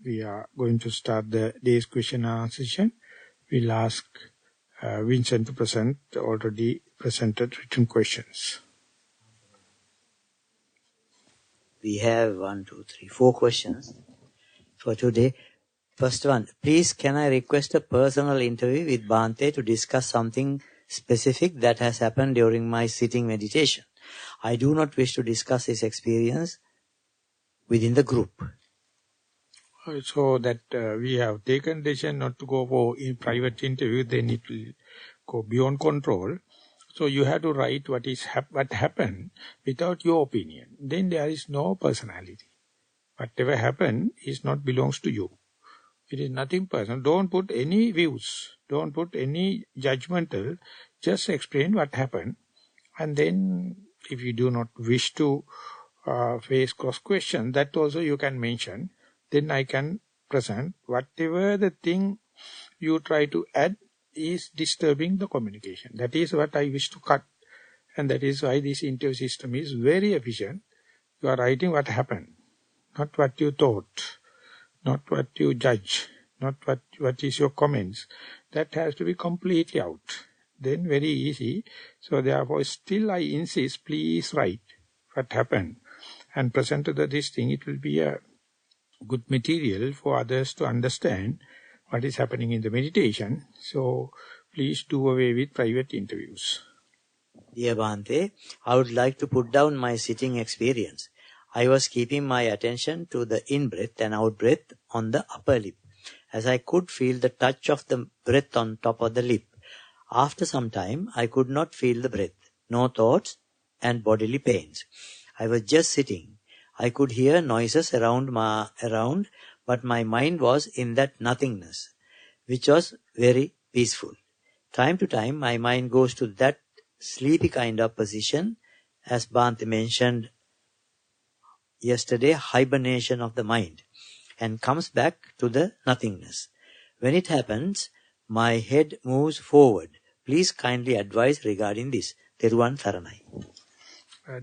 we are going to start the day's question and answer session. We'll ask Vincent to present already presented written questions. We have 4 questions for today. First one, please can I request a personal interview with Bhante to discuss something specific that has happened during my sitting meditation. I do not wish to discuss this experience within the group. So that we have taken decision not to go for private interview, then it will go beyond control. So you have to write what happened without your opinion. Then there is no personality. Whatever happened is not belongs to you. It is nothing personal. Don't put any views. Don't put any judgmental. Just explain what happened. And then if you do not wish to face cross question, that also you can mention. Then I can present whatever the thing you try to add is disturbing the communication. That is what I wish to cut. And that is why this interview system is very efficient. You are writing what happened, not what you thought, not what you judge, not what is your comments. That has to be completely out. Then very easy. So therefore still I insist, please write what happened and present to this thing. It will be a good material for others to understand what is happening in the meditation. So please do away with private interviews. Dear Bhante, I would like to put down my sitting experience. I was keeping my attention to the in-breath and out-breath on the upper lip, as I could feel the touch of the breath on top of the lip. After some time, I could not feel the breath, no thoughts and bodily pains. I was just sitting. I could hear noises around, but my mind was in that nothingness, which was very peaceful. Time to time, my mind goes to that sleepy kind of position, as Bhante mentioned yesterday, hibernation of the mind, and comes back to the nothingness. When it happens, my head moves forward. Please kindly advise regarding this. Theruvan Saranai.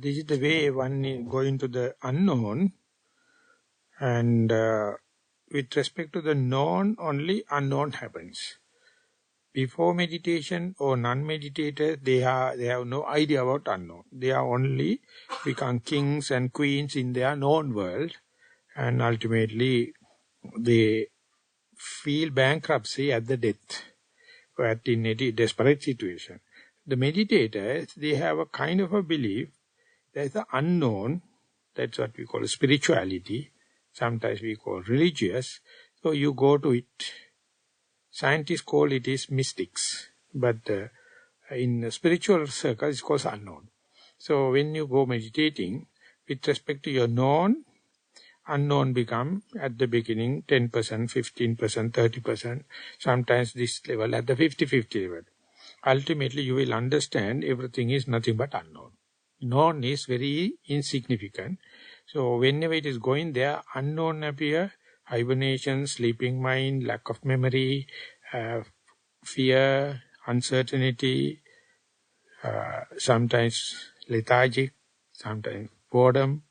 This is the way one is going to the unknown, and with respect to the known, only unknown happens. Before meditation or non-meditators, they have no idea about unknown. They are only become kings and queens in their known world, and ultimately they feel bankruptcy at the death, or at in a desperate situation. The meditators, they have a kind of a belief. There's the unknown, that's what we call spirituality, sometimes we call religious, so you go to it. Scientists call it is mystics, but in spiritual circles it's called unknown. So when you go meditating, with respect to your known, unknown become at the beginning 10%, 15%, 30%, sometimes this level at the 50-50 level. Ultimately you will understand everything is nothing but unknown. Known is very insignificant. So whenever it is going there, unknown appear, hibernation, sleeping mind, lack of memory, fear, uncertainty, sometimes lethargic, sometimes boredom,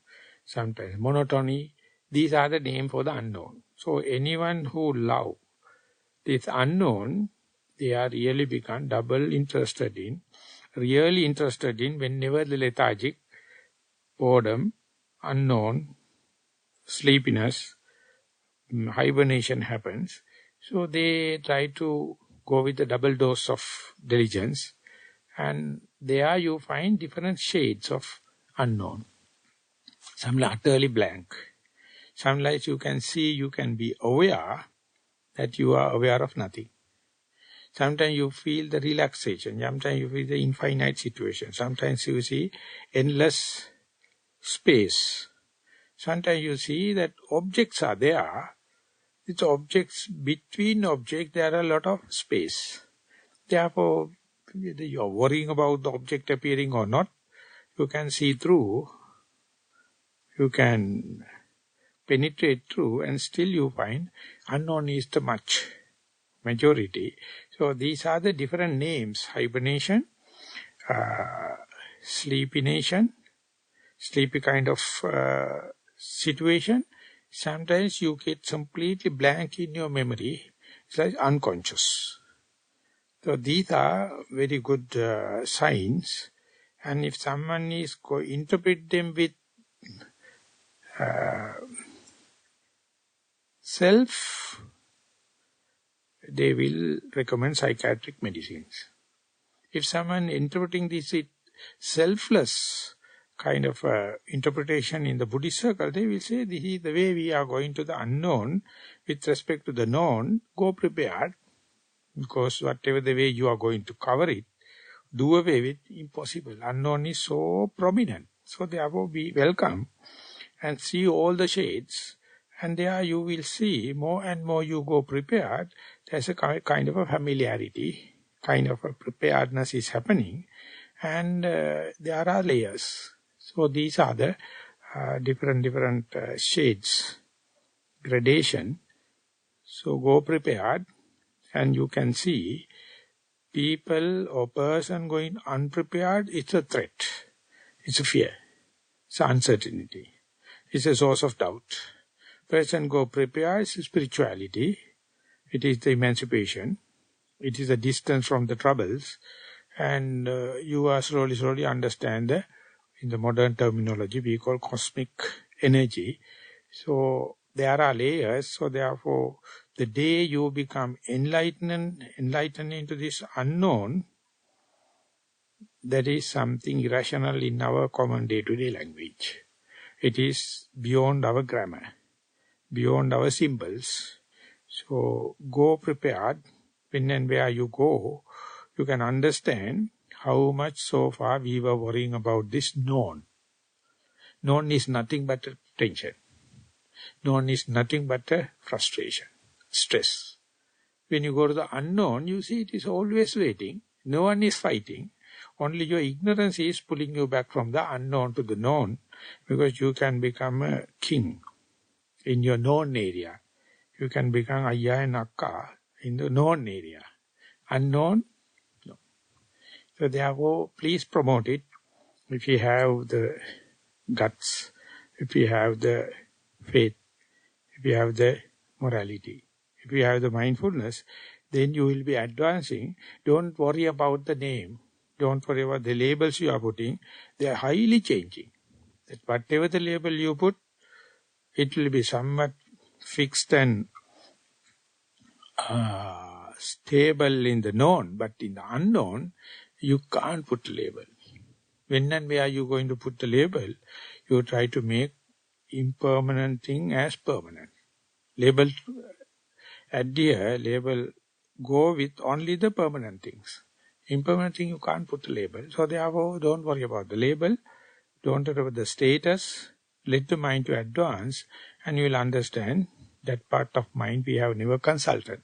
sometimes monotony. These are the names for the unknown. So anyone who love this unknown, they are really become double interested in, really interested in whenever the lethargic, boredom, unknown, sleepiness, hibernation happens. So they try to go with the double dose of diligence, and there you find different shades of unknown. Some are utterly blank. Sometimes you can see, you can be aware that you are aware of nothing. Sometimes you feel the relaxation. Sometimes you feel the infinite situation. Sometimes you see endless space. Sometimes you see that objects are there. It's objects, between objects there are a lot of space. Therefore, whether you are worrying about the object appearing or not, you can see through, you can penetrate through, and still you find unknown is the majority. So these are the different names: hibernation, sleepination, sleepy kind of situation, Sometimes you get completely blank in your memory. It's like unconscious. So these are very good signs. And if someone is interpret them with self, they will recommend psychiatric medicines. If someone interpreting this with selfless kind of interpretation in the Buddhist circle, they will say, this is the way we are going to the unknown. With respect to the known, go prepared. Because whatever the way you are going to cover it, do away with, impossible. Unknown is so prominent. So therefore be welcome and see all the shades. And there you will see more and more you go prepared. There's a kind of a familiarity, kind of a preparedness is happening. And there are layers. So these are the different shades, gradation. So go prepared and you can see people or person going unprepared, it's a threat. It's a fear. It's uncertainty. It's a source of doubt. Person go prepared, it's spirituality. It is the emancipation. It is a distance from the troubles. And you are slowly understand in the modern terminology we call cosmic energy. So there are layers. So therefore, the day you become enlightened into this unknown, that is something irrational in our common day-to-day language. It is beyond our grammar, beyond our symbols. So go prepared. When and where you go, you can understand how much so far we were worrying about this known. Known is nothing but a tension. Known is nothing but a frustration, stress. When you go to the unknown, you see it is always waiting. No one is fighting. Only your ignorance is pulling you back from the unknown to the known, because you can become a king in your known area. You can become Ayya and Akka in the known area. Unknown, no. So therefore, please promote it. If you have the guts, if you have the faith, if you have the morality, if you have the mindfulness, then you will be advancing. Don't worry about the name. Don't worry about the labels you are putting. They are highly changing. That whatever the label you put, it will be somewhat fixed and stable in the known, but in the unknown, you can't put a label. When and where you going to put the label, you try to make impermanent thing as permanent. Label adhere, label go with only the permanent things. Impermanent thing you can't put a label. So therefore, don't worry about the label. Don't worry about the status. Let the mind to advance, and you will understand that part of mind we have never consulted.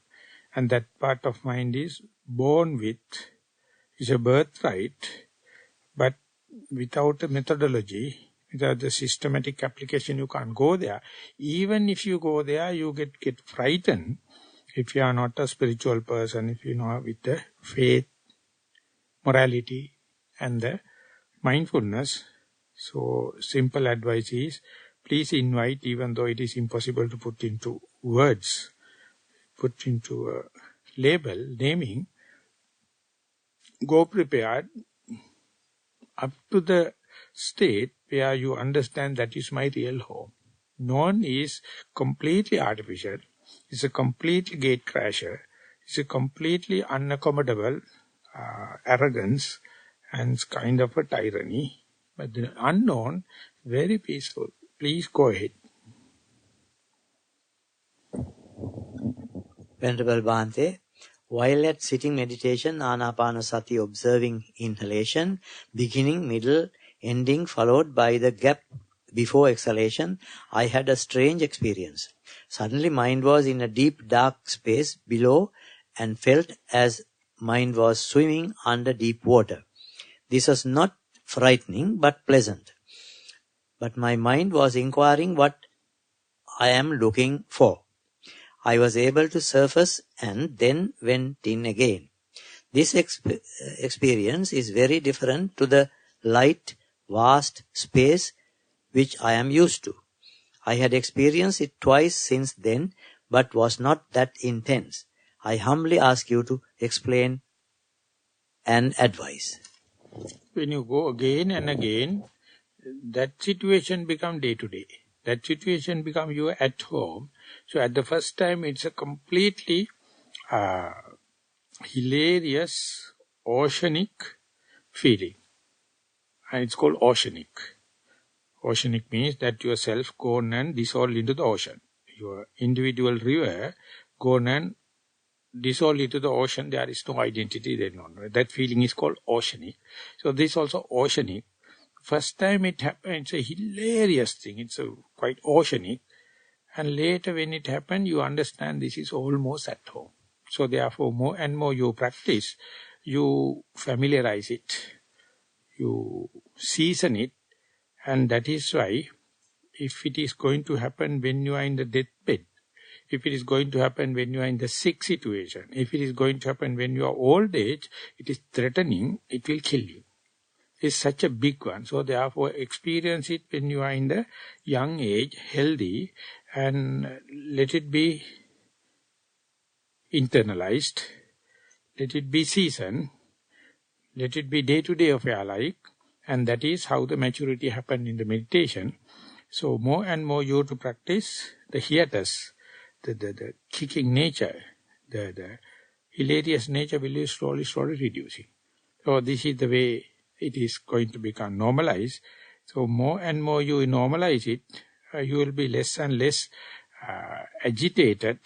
And that part of mind is born with, is a birthright, but without a methodology, without the systematic application, you can't go there. Even if you go there, you get frightened if you are not a spiritual person, if you know with the faith, morality and the mindfulness. So simple advice is, please invite, even though it is impossible to put into words, put into a label, naming, go prepared up to the state where you understand that is my real home. Known is completely artificial, it's a completely gate crasher, it's a completely unaccommodable arrogance and kind of a tyranny. But the unknown, very peaceful. Please go ahead. Venerable Bhante, while at sitting meditation, Anapanasati observing inhalation, beginning, middle, ending, followed by the gap before exhalation, I had a strange experience. Suddenly mind was in a deep dark space below and felt as mind was swimming under deep water. This was not frightening but pleasant. But my mind was inquiring what I am looking for. I was able to surface and then went in again. This experience is very different to the light, vast space which I am used to. I had experienced it twice since then, but was not that intense. I humbly ask you to explain and advise. When you go again and again, that situation become day to day. That situation become you at home. So at the first time, it's a completely hilarious, oceanic feeling. And it's called oceanic. Oceanic means that yourself gone and dissolved into the ocean. Your individual river gone and dissolved into the ocean. There is no identity there. No. That feeling is called oceanic. So this also oceanic. First time it happened, it's a hilarious thing. It's quite oceanic. And later when it happened, you understand this is almost at home. So therefore, more and more you practice, you familiarize it, you season it, and that is why if it is going to happen when you are in the deathbed, if it is going to happen when you are in the sick situation, if it is going to happen when you are old age, it is threatening, it will kill you. It's such a big one. So therefore, experience it when you are in the young age, healthy, and let it be internalized, let it be seasoned, let it be day-to-day affair like, and that is how the maturity happen in the meditation. So more and more you have to practice the hiatus, the kicking nature, the hilarious nature will be slowly reducing. So this is the way it is going to become normalized. So more and more you normalize it, you will be less and less agitated,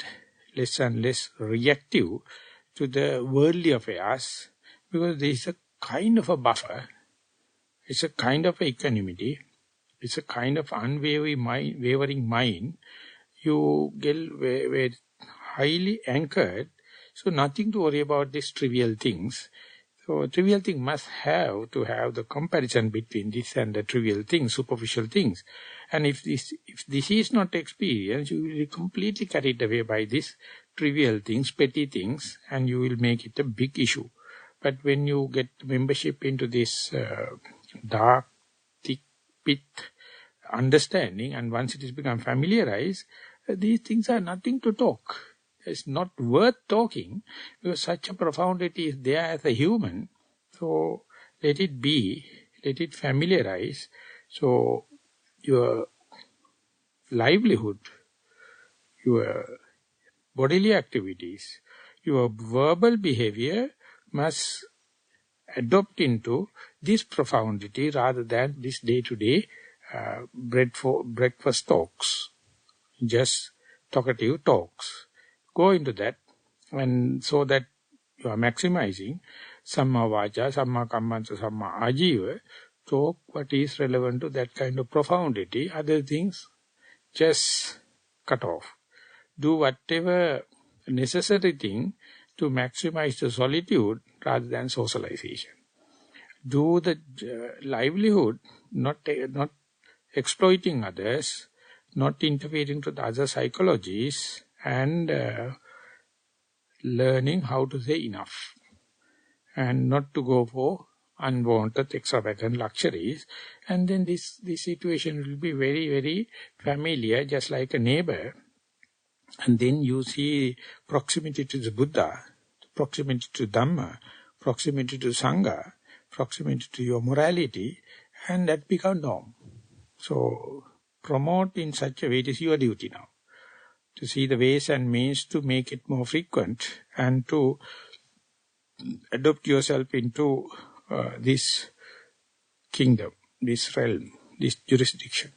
less and less reactive to the worldly affairs, because there is a kind of a buffer, it's a kind of equanimity, it's a kind of unwavering mind. You get very highly anchored, so nothing to worry about these trivial things. So trivial thing must have to have the comparison between this and the trivial things, superficial things. And if this is not experienced, you will be completely carried away by these trivial things, petty things, and you will make it a big issue. But when you get membership into this dark, thick pit understanding, and once it has become familiarized, these things are nothing to talk. It's not worth talking, because such a profundity is there as a human. So let it be, let it familiarize. So your livelihood, your bodily activities, your verbal behavior must adopt into this profundity rather than this day-to-day breakfast talks, just talkative talks. Go into that, and so that you are maximizing Samma Vacha, Samma Kammansa, Samma Ajiva. Talk what is relevant to that kind of profundity. Other things, just cut off. Do whatever necessary thing to maximize the solitude rather than socialization. Do the livelihood, not exploiting others, not interfering to the other psychologies, and learning how to say enough, and not to go for unwanted extravagant luxuries. And then this situation will be very familiar, just like a neighbor. And then you see proximity to the Buddha, proximity to Dhamma, proximity to Sangha, proximity to your morality, and that becomes norm. So promote in such a way, it is your duty now, to see the ways and means to make it more frequent, and to adopt yourself into this kingdom, this realm, this jurisdiction.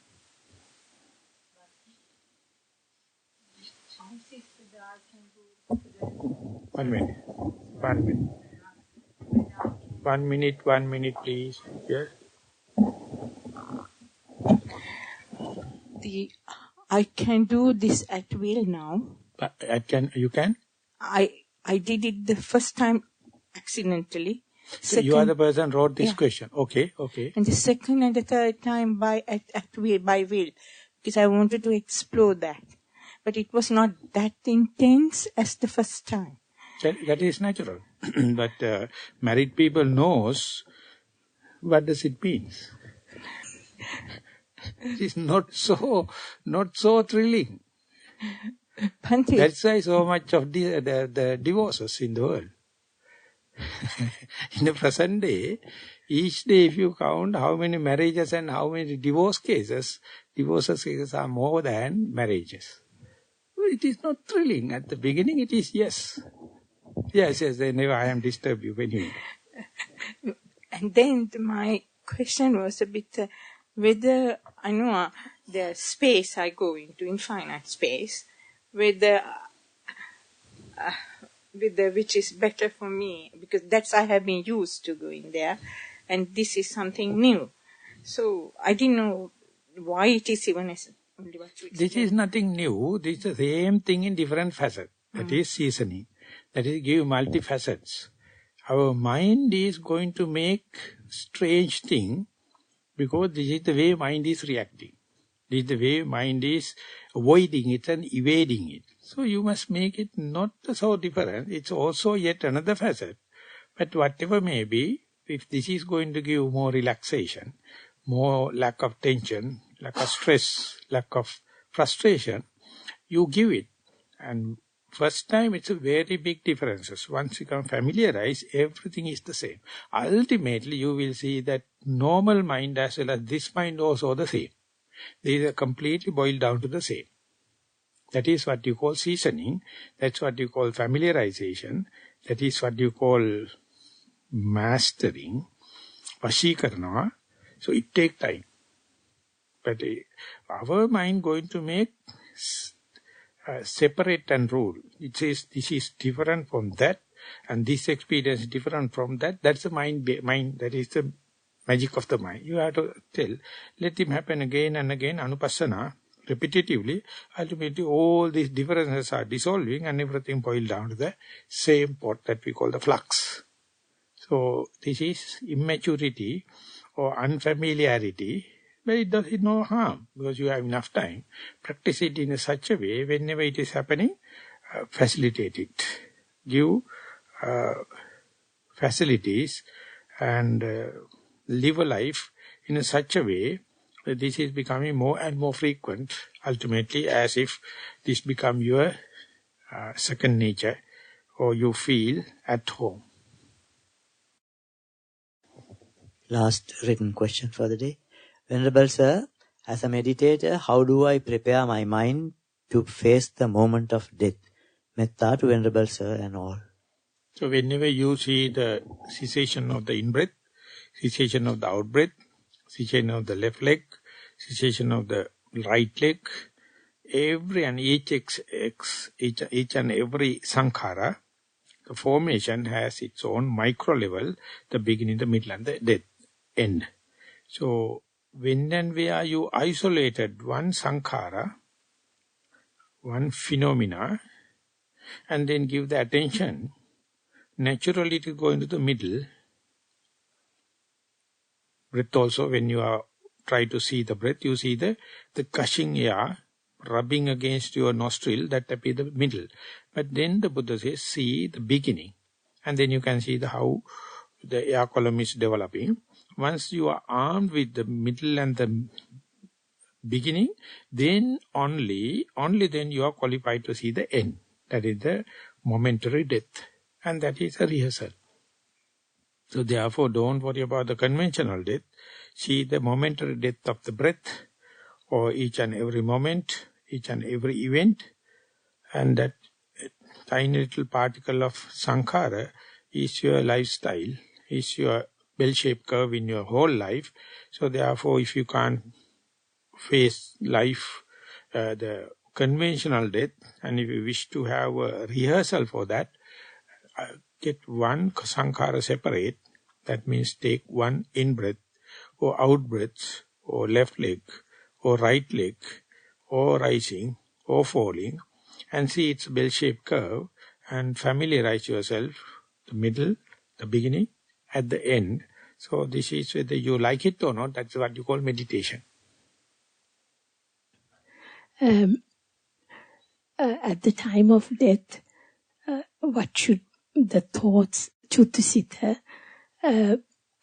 One minute. 1 minute, please. Yes. I can do this at will now. You can? I did it the first time accidentally. So you are the person who wrote this question. Okay. And the second and the third time by will, because I wanted to explore that. But it was not that intense as the first time. That is natural. But married people knows what does it mean. It is not so thrilling. Bhante. That's why so much of the divorces in the world. In the present day, each day if you count how many marriages and how many divorce cases are more than marriages. It is not thrilling. At the beginning it is yes. Yes, never I am disturbed you anyway. And then my question was a bit whether, I know the space I go into, infinite space, whether which is better for me, because that's I have been used to going there, and this is something new. So I didn't know why it is even as only what you explained. This is nothing new. This is the same thing in different facets. That is seasoning. That is give multifacets. Our mind is going to make strange thing because this is the way mind is reacting. This is the way mind is avoiding it and evading it. So you must make it not so different. It's also yet another facet. But whatever may be, if this is going to give more relaxation, more lack of tension, lack of stress, lack of frustration, you give it. And first time it's a very big differences. Once you become familiarized, everything is the same. Ultimately you will see that normal mind as well as this mind also the same. These are completely boiled down to the same. That is what you call seasoning. That's what you call familiarization. That is what you call mastering, vashikarana. So it takes time. But our mind going to make separate and rule. It says this is different from that, and this experience is different from that. That's the mind. That is the magic of the mind. You have to tell, let him happen again and again, anupassana, repetitively. Ultimately, all these differences are dissolving, and everything boils down to the same pot that we call the flux. So this is immaturity or unfamiliarity. But it does no harm, because you have enough time. Practice it in such a way, whenever it is happening, facilitate it. Give facilities and live a life in such a way that this is becoming more and more frequent, ultimately as if this become your second nature, or you feel at home. Last written question for the day. Venerable Sir, as a meditator, how do I prepare my mind to face the moment of death? Metta to Venerable Sir and all. So whenever you see the cessation of the in-breath, cessation of the out-breath, cessation of the left leg, cessation of the right leg, every and each and every sankhara, the formation has its own micro level, the beginning, the middle and the death, end. So when and where you isolated one sankhara, one phenomena, and then give the attention, naturally it will go into the middle. Breath also, when you are try to see the breath, you see the gushing air rubbing against your nostril, that appears the middle. But then the Buddha says, see the beginning. And then you can see how the air column is developing. Once you are armed with the middle and the beginning, then only then you are qualified to see the end. That is the momentary death. And that is a rehearsal. So therefore, don't worry about the conventional death. See the momentary death of the breath, or each and every moment, each and every event. And that tiny little particle of sankhara is your lifestyle, is your bell-shaped curve in your whole life. So therefore, if you can't face life, the conventional death, and if you wish to have a rehearsal for that, get one sankhara separate. That means take one in-breath or out-breath or left leg or right leg or rising or falling, and see its bell-shaped curve, and familiarize yourself, the middle, the beginning, at the end. So this is whether you like it or not, that's what you call meditation. At the time of death, what should the thoughts, Chuttisita,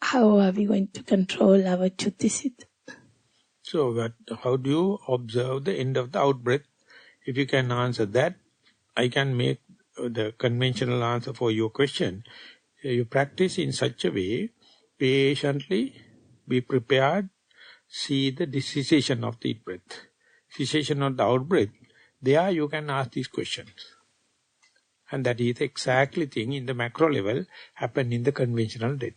how are we going to control our Chuttisita? So how do you observe the end of the out-breath? If you can answer that, I can make the conventional answer for your question. You practice in such a way, patiently, be prepared, see the cessation of the in-breath, cessation of the out-breath. There you can ask these questions. And that is exactly thing in the macro level happen in the conventional death.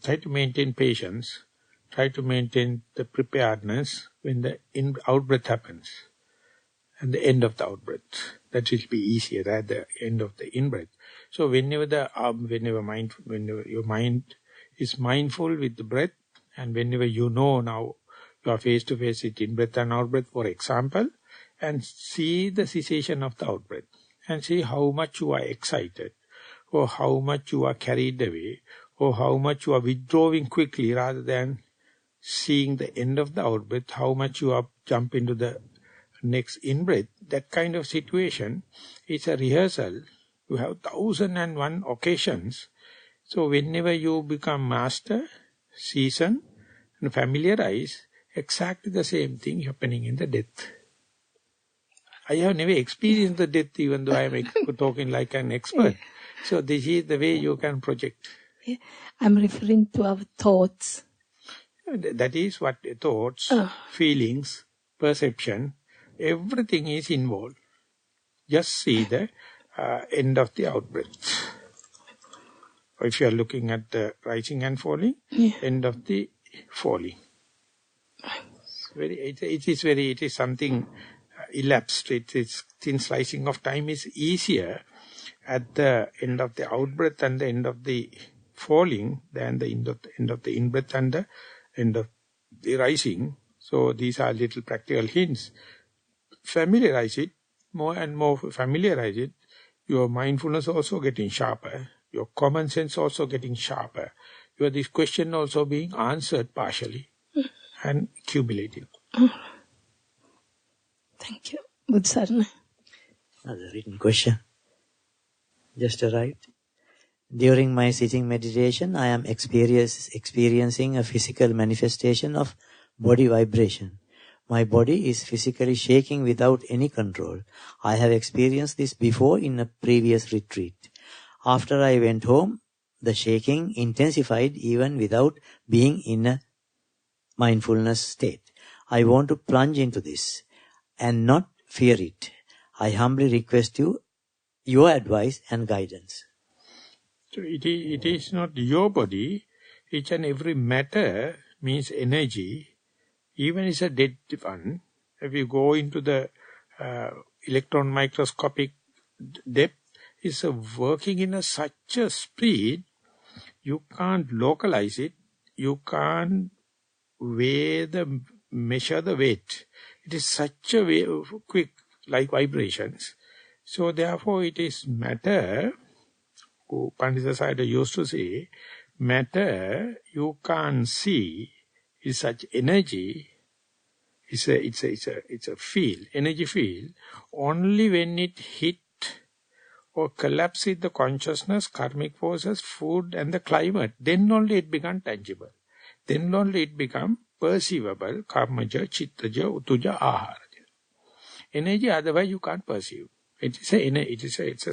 Try to maintain patience. Try to maintain the preparedness when the out-breath happens. And the end of the out-breath. That will be easier at the end of the in-breath. So whenever your mind is mindful with the breath, and whenever you know now you are face-to-face with in-breath and out-breath, for example, and see the cessation of the out-breath, and see how much you are excited, or how much you are carried away, or how much you are withdrawing quickly rather than seeing the end of the out-breath, how much you are jump into the next in-breath. That kind of situation is a rehearsal. You have 1001 occasions. So whenever you become master, seasoned, and familiarize, exactly the same thing happening in the death. I have never experienced the death, even though I am talking like an expert. So this is the way you can project. Yeah. I'm referring to our thoughts. That is what thoughts, feelings, perception, everything is involved. Just see the end of the out-breath. Or if you are looking at the rising and falling, end of the falling. It is something elapsed. Thin slicing of time is easier at the end of the out-breath and the end of the falling than the end of the in-breath and the end of the rising. So these are little practical hints. Familiarize it, more and more familiarize it. Your mindfulness also getting sharper. Your common sense also getting sharper. This question also being answered partially and accumulating. Thank you. Nissarana. Another written question. Just arrived. During my sitting meditation, I am experiencing a physical manifestation of body vibration. My body is physically shaking without any control. I have experienced this before in a previous retreat. After I went home, the shaking intensified even without being in a mindfulness state. I want to plunge into this and not fear it. I humbly request your advice and guidance. So it is not your body. Each and every matter means energy. Even it's a dead one. If you go into the electron microscopic depth, it's working in such a speed, you can't localize it. You can't measure the weight. It is such a quick, like vibrations. So therefore it is matter. Pandita Sayadaw used to say, matter you can't see is such energy. It's a field, energy field. Only when it hit or collapses the consciousness, karmic forces, food and the climate, then only it becomes tangible. Then only it becomes perceivable. Karmaja, chittaja, utuja, aharaja. Energy, otherwise you can't perceive. It's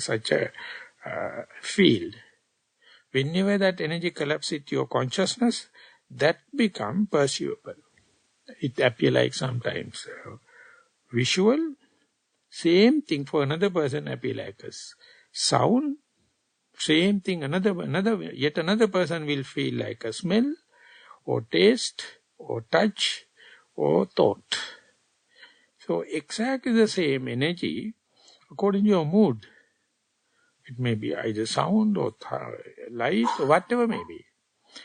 such a field. Whenever that energy collapses into your consciousness, that becomes perceivable. It appears like sometimes visual, same thing for another person appear like us. Sound, same thing, yet another person will feel like a smell, or taste, or touch, or thought. So exactly the same energy, according to your mood. It may be either sound or light or whatever may be.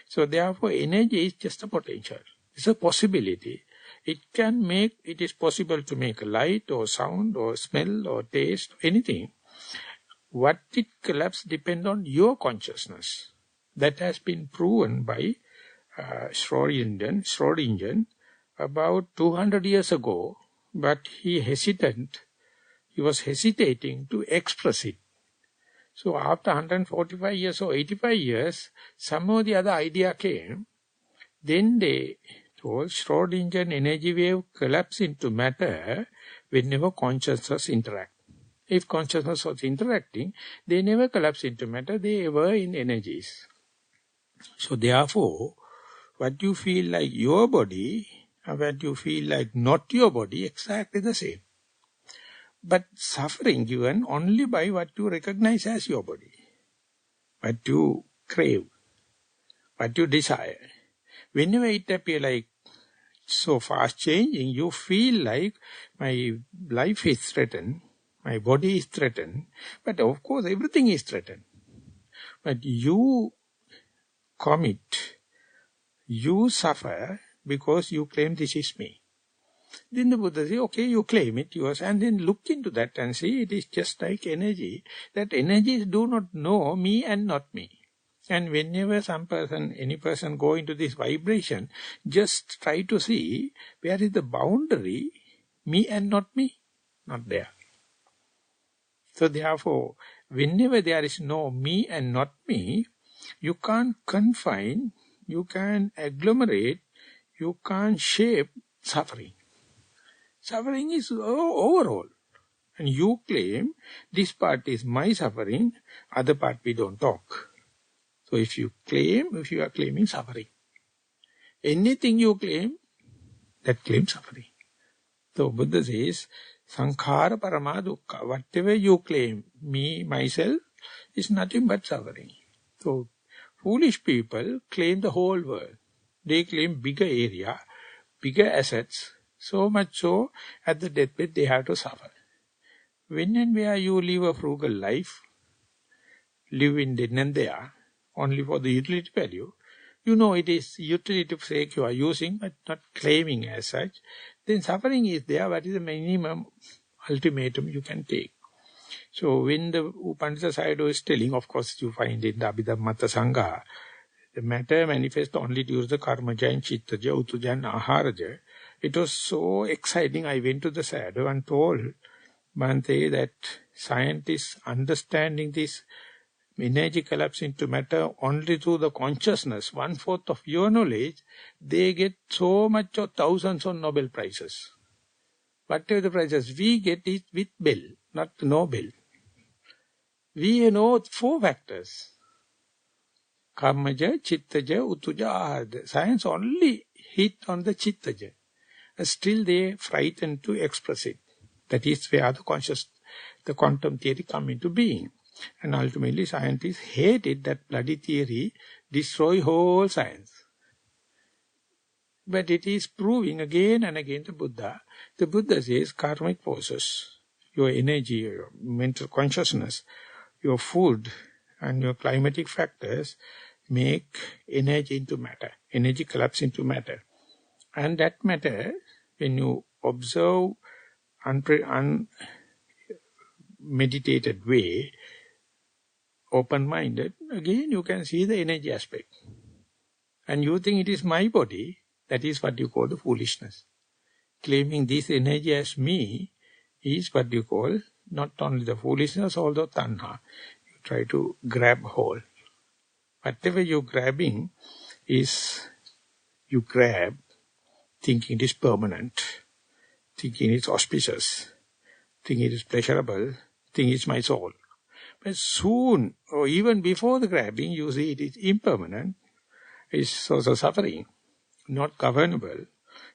So therefore energy is just a potential. It's a possibility. It is possible to make a light or sound or smell or taste, anything. What it collapses depends on your consciousness. That has been proven by Schrodinger about 200 years ago, but he was hesitating to express it. So after 145 years or 85 years, somehow the other idea came. Then they told Schrodinger energy wave collapse into matter whenever consciousness interact. If consciousness was interacting, they never collapse into matter, they were in energies. So therefore, what you feel like your body, and what you feel like not your body, exactly the same. But suffering given only by what you recognize as your body, what you crave, what you desire. Whenever it appears like so fast changing, you feel like my life is threatened, my body is threatened, but of course everything is threatened. But you commit, you suffer because you claim this is me. Then the Buddha says, okay, you claim it yours, and then look into that and see it is just like energy. That energies do not know me and not me. And whenever any person go into this vibration, just try to see where is the boundary, me and not me, not there. So therefore, whenever there is no me and not me, you can't confine, you can't agglomerate, you can't shape suffering. Suffering is overall. And you claim, this part is my suffering, other part we don't talk. So if you are claiming suffering. Anything you claim, that claims suffering. So Buddha says, Sankhara Parama Dukkha. Whatever you claim, me, myself, is nothing but suffering. So foolish people claim the whole world. They claim bigger area, bigger assets, so much so, at the deathbed they have to suffer. When and where you live a frugal life, live in then and there, only for the utility value, you know it is utility sake you are using, but not claiming as such, then suffering is there, what is the minimum ultimatum you can take. So when the Upanishad Sayadaw is telling, of course you find in the Abhidhammata Sangha, the matter manifests only during the karmaja and chittaja, utuja and aharaja. It was so exciting, I went to the Sayadaw and told Bhante that scientists understanding this energy collapse into matter only through the consciousness, 1/4 of your knowledge, they get so much of thousands of Nobel Prizes. Whatever the prizes, we get it with bell, not Nobel. We know 4 factors. Karmaja, chittaja, utuja, aharaja. Science only hit on the chittaja. Still they frightened to express it. That is where the quantum theory come into being. And ultimately scientists hated that bloody theory, destroy whole science. But it is proving again and again the Buddha. The Buddha says karmic forces, your energy, your mental consciousness, your food and your climatic factors make energy into matter. Energy collapse into matter. And that matter, when you observe unmeditated way, open-minded, again you can see the energy aspect. And you think it is my body, that is what you call the foolishness. Claiming this energy as me is what you call not only the foolishness, although tanha. You try to grab hold. Whatever you're grabbing is, you grab thinking it is permanent, thinking it is auspicious, thinking it is pleasurable, thinking it is my soul. But soon, or even before the grabbing, you see it is impermanent, it's also suffering, not governable,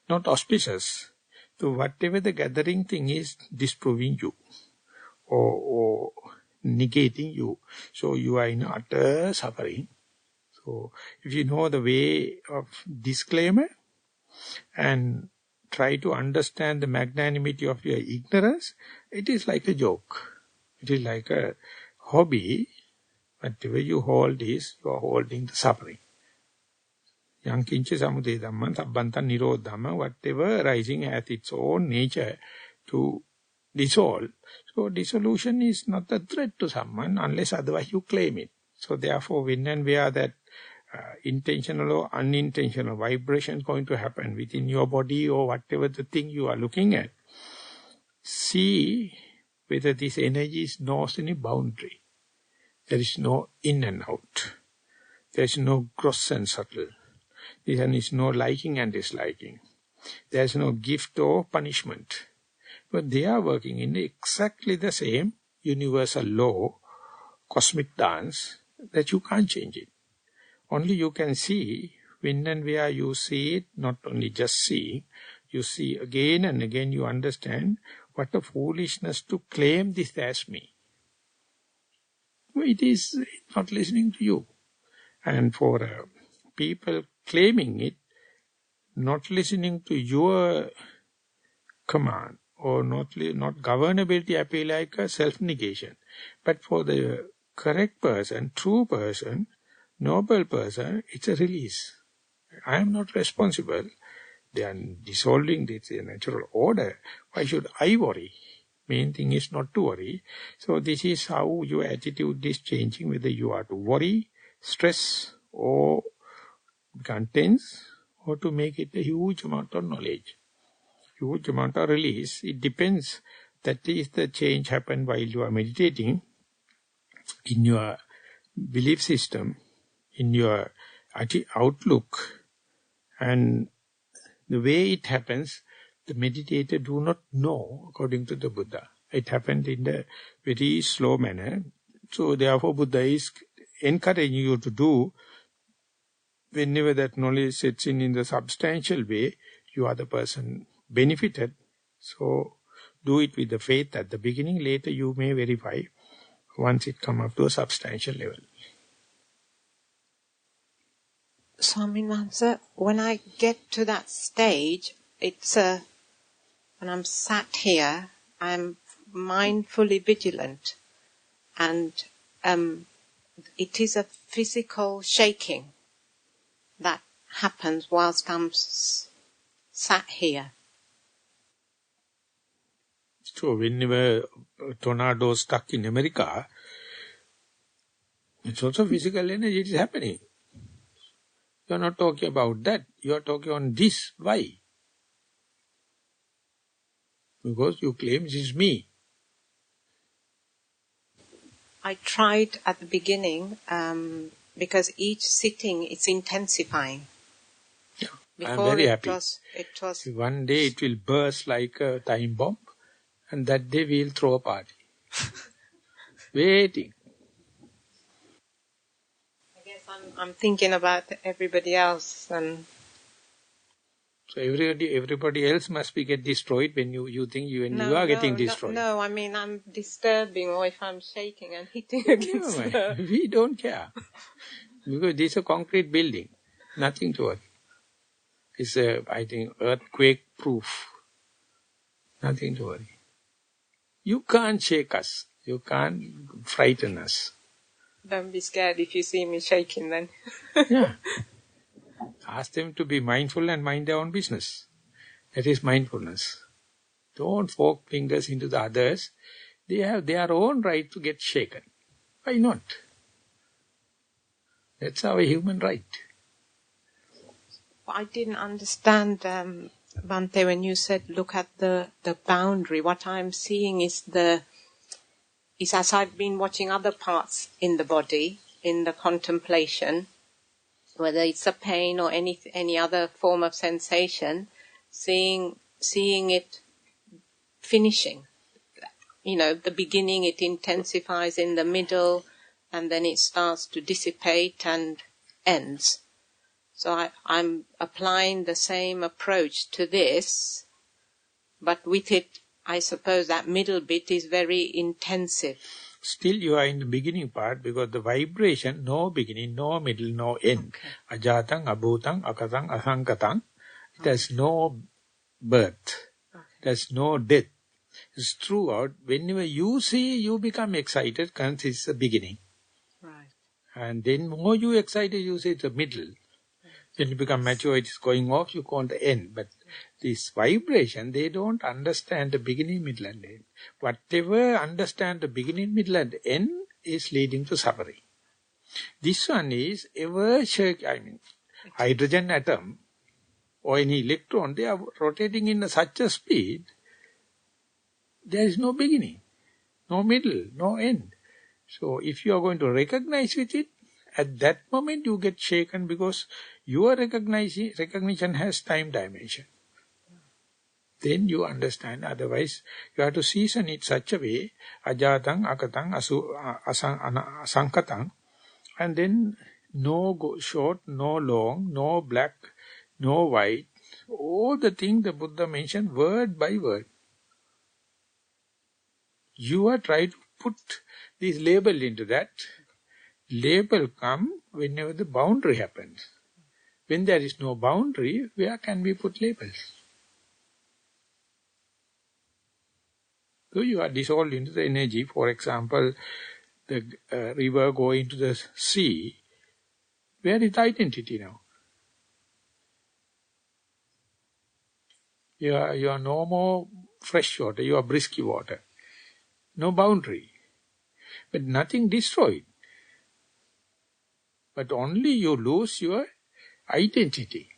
not auspicious. So whatever the gathering thing is, disproving you, or negating you. So you are in utter suffering. So if you know the way of disclaimer, and try to understand the magnanimity of your ignorance, it is like a joke. It is like a hobby. Whatever you hold is, you are holding the suffering. Yankincha samudaya dhamma, sabbantan nirodha dhamma, whatever arising has its own nature to dissolve. So dissolution is not a threat to someone unless otherwise you claim it. So therefore, when and where that intentional or unintentional vibration going to happen within your body or whatever the thing you are looking at, see whether this energy knows any boundary. There is no in and out. There is no gross and subtle. There is no liking and disliking. There is no gift or punishment. But they are working in exactly the same universal law, cosmic dance, that you can't change it. Only you can see, when and where you see it, not only just see, you see again and again, you understand what a foolishness to claim this as me. It is not listening to you. And for people claiming it, not listening to your command, or not governability appear like a self-negation. But for the correct person, true person, noble person, it's a release. I am not responsible. They are dissolving this natural order. Why should I worry? Main thing is not to worry. So this is how your attitude is changing, whether you are to worry, stress, or become tense, or to make it a huge amount of knowledge. Huge amount of release. It depends. That is the change happen while you are meditating, in your belief system, in your outlook, and the way it happens, the meditator do not know, according to the Buddha. It happened in a very slow manner. So therefore Buddha is encouraging you to do, whenever that knowledge sets in the substantial way, you are the person benefited. So do it with the faith at the beginning. Later you may verify once it comes up to a substantial level. Swami Mahamsa, when I get to that stage, it's when I'm sat here, I'm mindfully vigilant, and it is a physical shaking that happens whilst I'm sat here. So whenever a tornado is stuck in America, it's also physical energy, it is happening. You are not talking about that. You are talking on this. Why? Because you claim this is me. I tried at the beginning, because each sitting is intensifying. Yeah, I am Before very happy. It was. One day it will burst like a time bomb, and that day we will throw a party. Waiting. I guess I'm thinking about everybody else, and so everybody else must be get destroyed when you think you are getting destroyed. No, I mean I'm disturbing, or if I'm shaking and hitting against we don't care. Because this is a concrete building. Nothing to worry. It's I think, earthquake proof. Nothing to worry. You can't shake us. You can't frighten us. Don't be scared if you see me shaking then. Yeah. Ask them to be mindful and mind their own business. That is mindfulness. Don't fork fingers into the others. They have their own right to get shaken. Why not? That's our human right. I didn't understand, Bhante, when you said look at the boundary. What I'm seeing is as I've been watching other parts in the body, in the contemplation, whether it's a pain or any other form of sensation, seeing it finishing. You know, the beginning it intensifies in the middle, and then it starts to dissipate and ends. So I'm applying the same approach to this, but with it, I suppose that middle bit is very intensive. Still you are in the beginning part, because the vibration, no beginning, no middle, no end. Okay. Ajatang, abhutang, akatang, asankatang. It has no birth. Okay. There's no death. It's throughout. Whenever you see, you become excited, because it's the beginning. Right. And then more you excited, you say it's the middle. When you become mature, it is going off, you call the end. But this vibration, they don't understand the beginning, middle and end. Whatever understand the beginning, middle and end is leading to suffering. This one is hydrogen atom or any electron, they are rotating in such a speed, there is no beginning, no middle, no end. So if you are going to recognize with it, at that moment you get shaken because your recognition has time dimension. Then you understand. Otherwise, you have to season it such a way, ajatang, akatang, asankatang, and then no short, no long, no black, no white. All the things the Buddha mentioned word by word. You are trying to put this label into that. Label come whenever the boundary happens. When there is no boundary, where can we put labels? So you are dissolved into the energy. For example, the river going into the sea. Where is identity now? You are no more fresh water, you are brisky water. No boundary. But nothing destroyed. But only you lose your identity.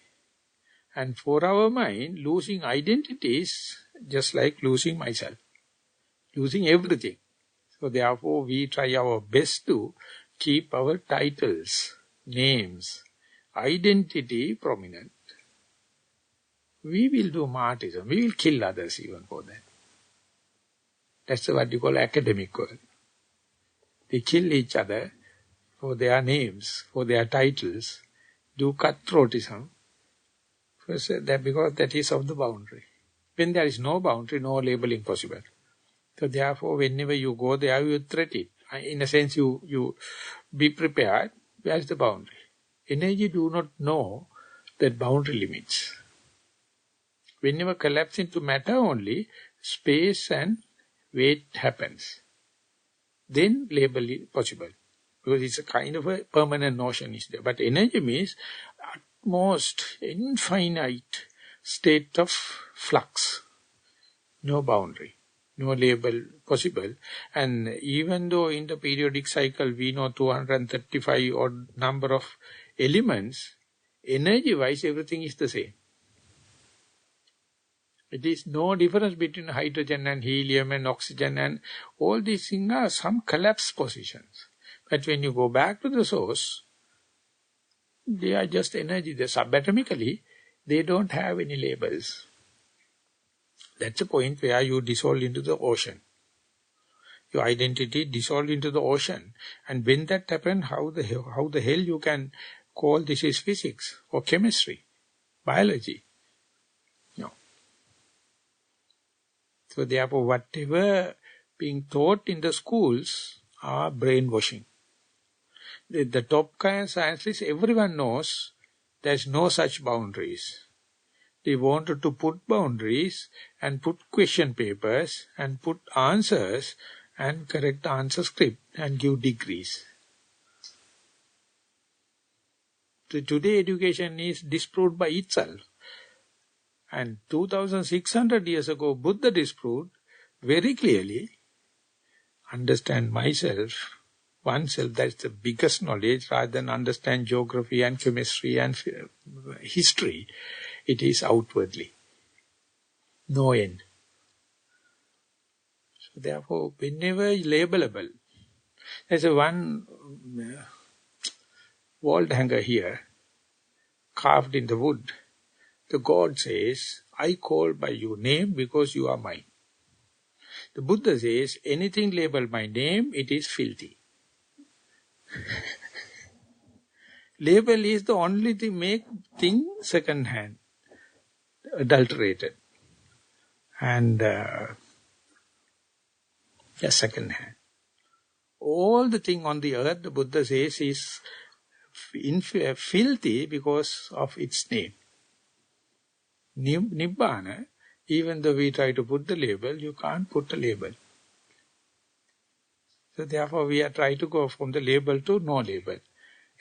And for our mind, losing identity is just like losing myself. Losing everything. So therefore, we try our best to keep our titles, names, identity prominent. We will do martyrdom. We will kill others even for that. That's what you call academic world. They kill each other for their names, for their titles, do cutthroatism, because that is of the boundary. When there is no boundary, no labeling possible. So therefore, whenever you go there, you threat it. In a sense, you be prepared. Where is the boundary? Energy do not know that boundary limits. Whenever collapse into matter only, space and weight happens. Then label is possible. Because it's a kind of a permanent notion is there. But energy means utmost infinite state of flux. No boundary. No label possible. And even though in the periodic cycle we know 235 odd number of elements, energy-wise everything is the same. It is no difference between hydrogen and helium and oxygen, and all these things are some collapse positions. But when you go back to the source, they are just energy. They subatomically, they don't have any labels. That's the point where you dissolve into the ocean. Your identity dissolved into the ocean. And when that happens, how the hell you can call this is physics or chemistry, biology? No. So therefore, whatever being taught in the schools are brainwashing. The top kind scientists, everyone knows there's no such boundaries. They wanted to put boundaries and put question papers and put answers and correct answer script and give degrees. So today education is disproved by itself. And 2600 years ago, Buddha disproved very clearly, understand myself, oneself, that's the biggest knowledge, rather than understand geography and chemistry and history. It is outwardly. No end. So therefore, whenever labelable, there's a one wall hanger here, carved in the wood. The God says, I call by your name because you are mine. The Buddha says, anything labeled by name, it is filthy. Label is the only thing make thing second hand, adulterated. And second hand. All the thing on the earth, the Buddha says, is filthy because of its name. Nibbana, even though we try to put the label, you can't put a label. So therefore we are trying to go from the label to no label,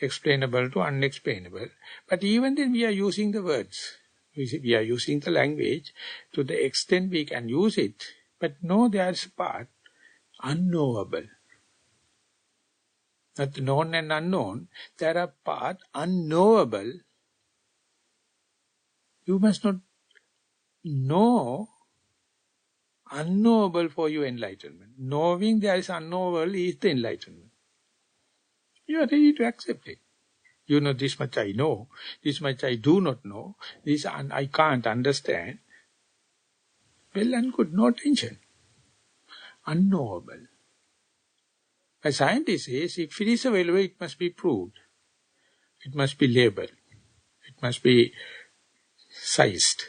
explainable to unexplainable. But even then we are using the words. We are using the language to the extent we can use it. But no, there is a part unknowable. Not known and unknown. There are part unknowable. You must not know Unknowable for you enlightenment. Knowing there is unknowable is the enlightenment. You are ready to accept it. You know, this much I know, this much I do not know, this I can't understand. Well and good, no tension. Unknowable. A scientist says, if it is available, it must be proved. It must be labeled. It must be sized.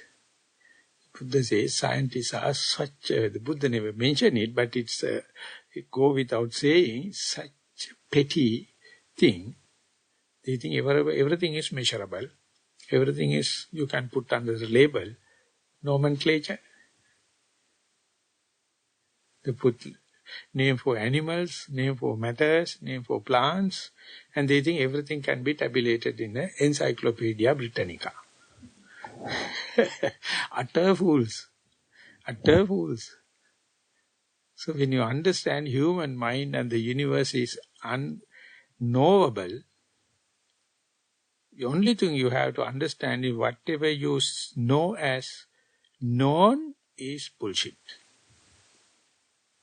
Buddha says, scientists are such, the Buddha never mentioned it, but it go without saying, such a petty thing. They think everything is measurable. Everything is, you can put under the label, nomenclature. They put name for animals, name for matters, name for plants, and they think everything can be tabulated in the Encyclopedia Britannica. Utter fools. Utter fools. So when you understand human mind and the universe is unknowable, the only thing you have to understand is whatever you know as known is bullshit.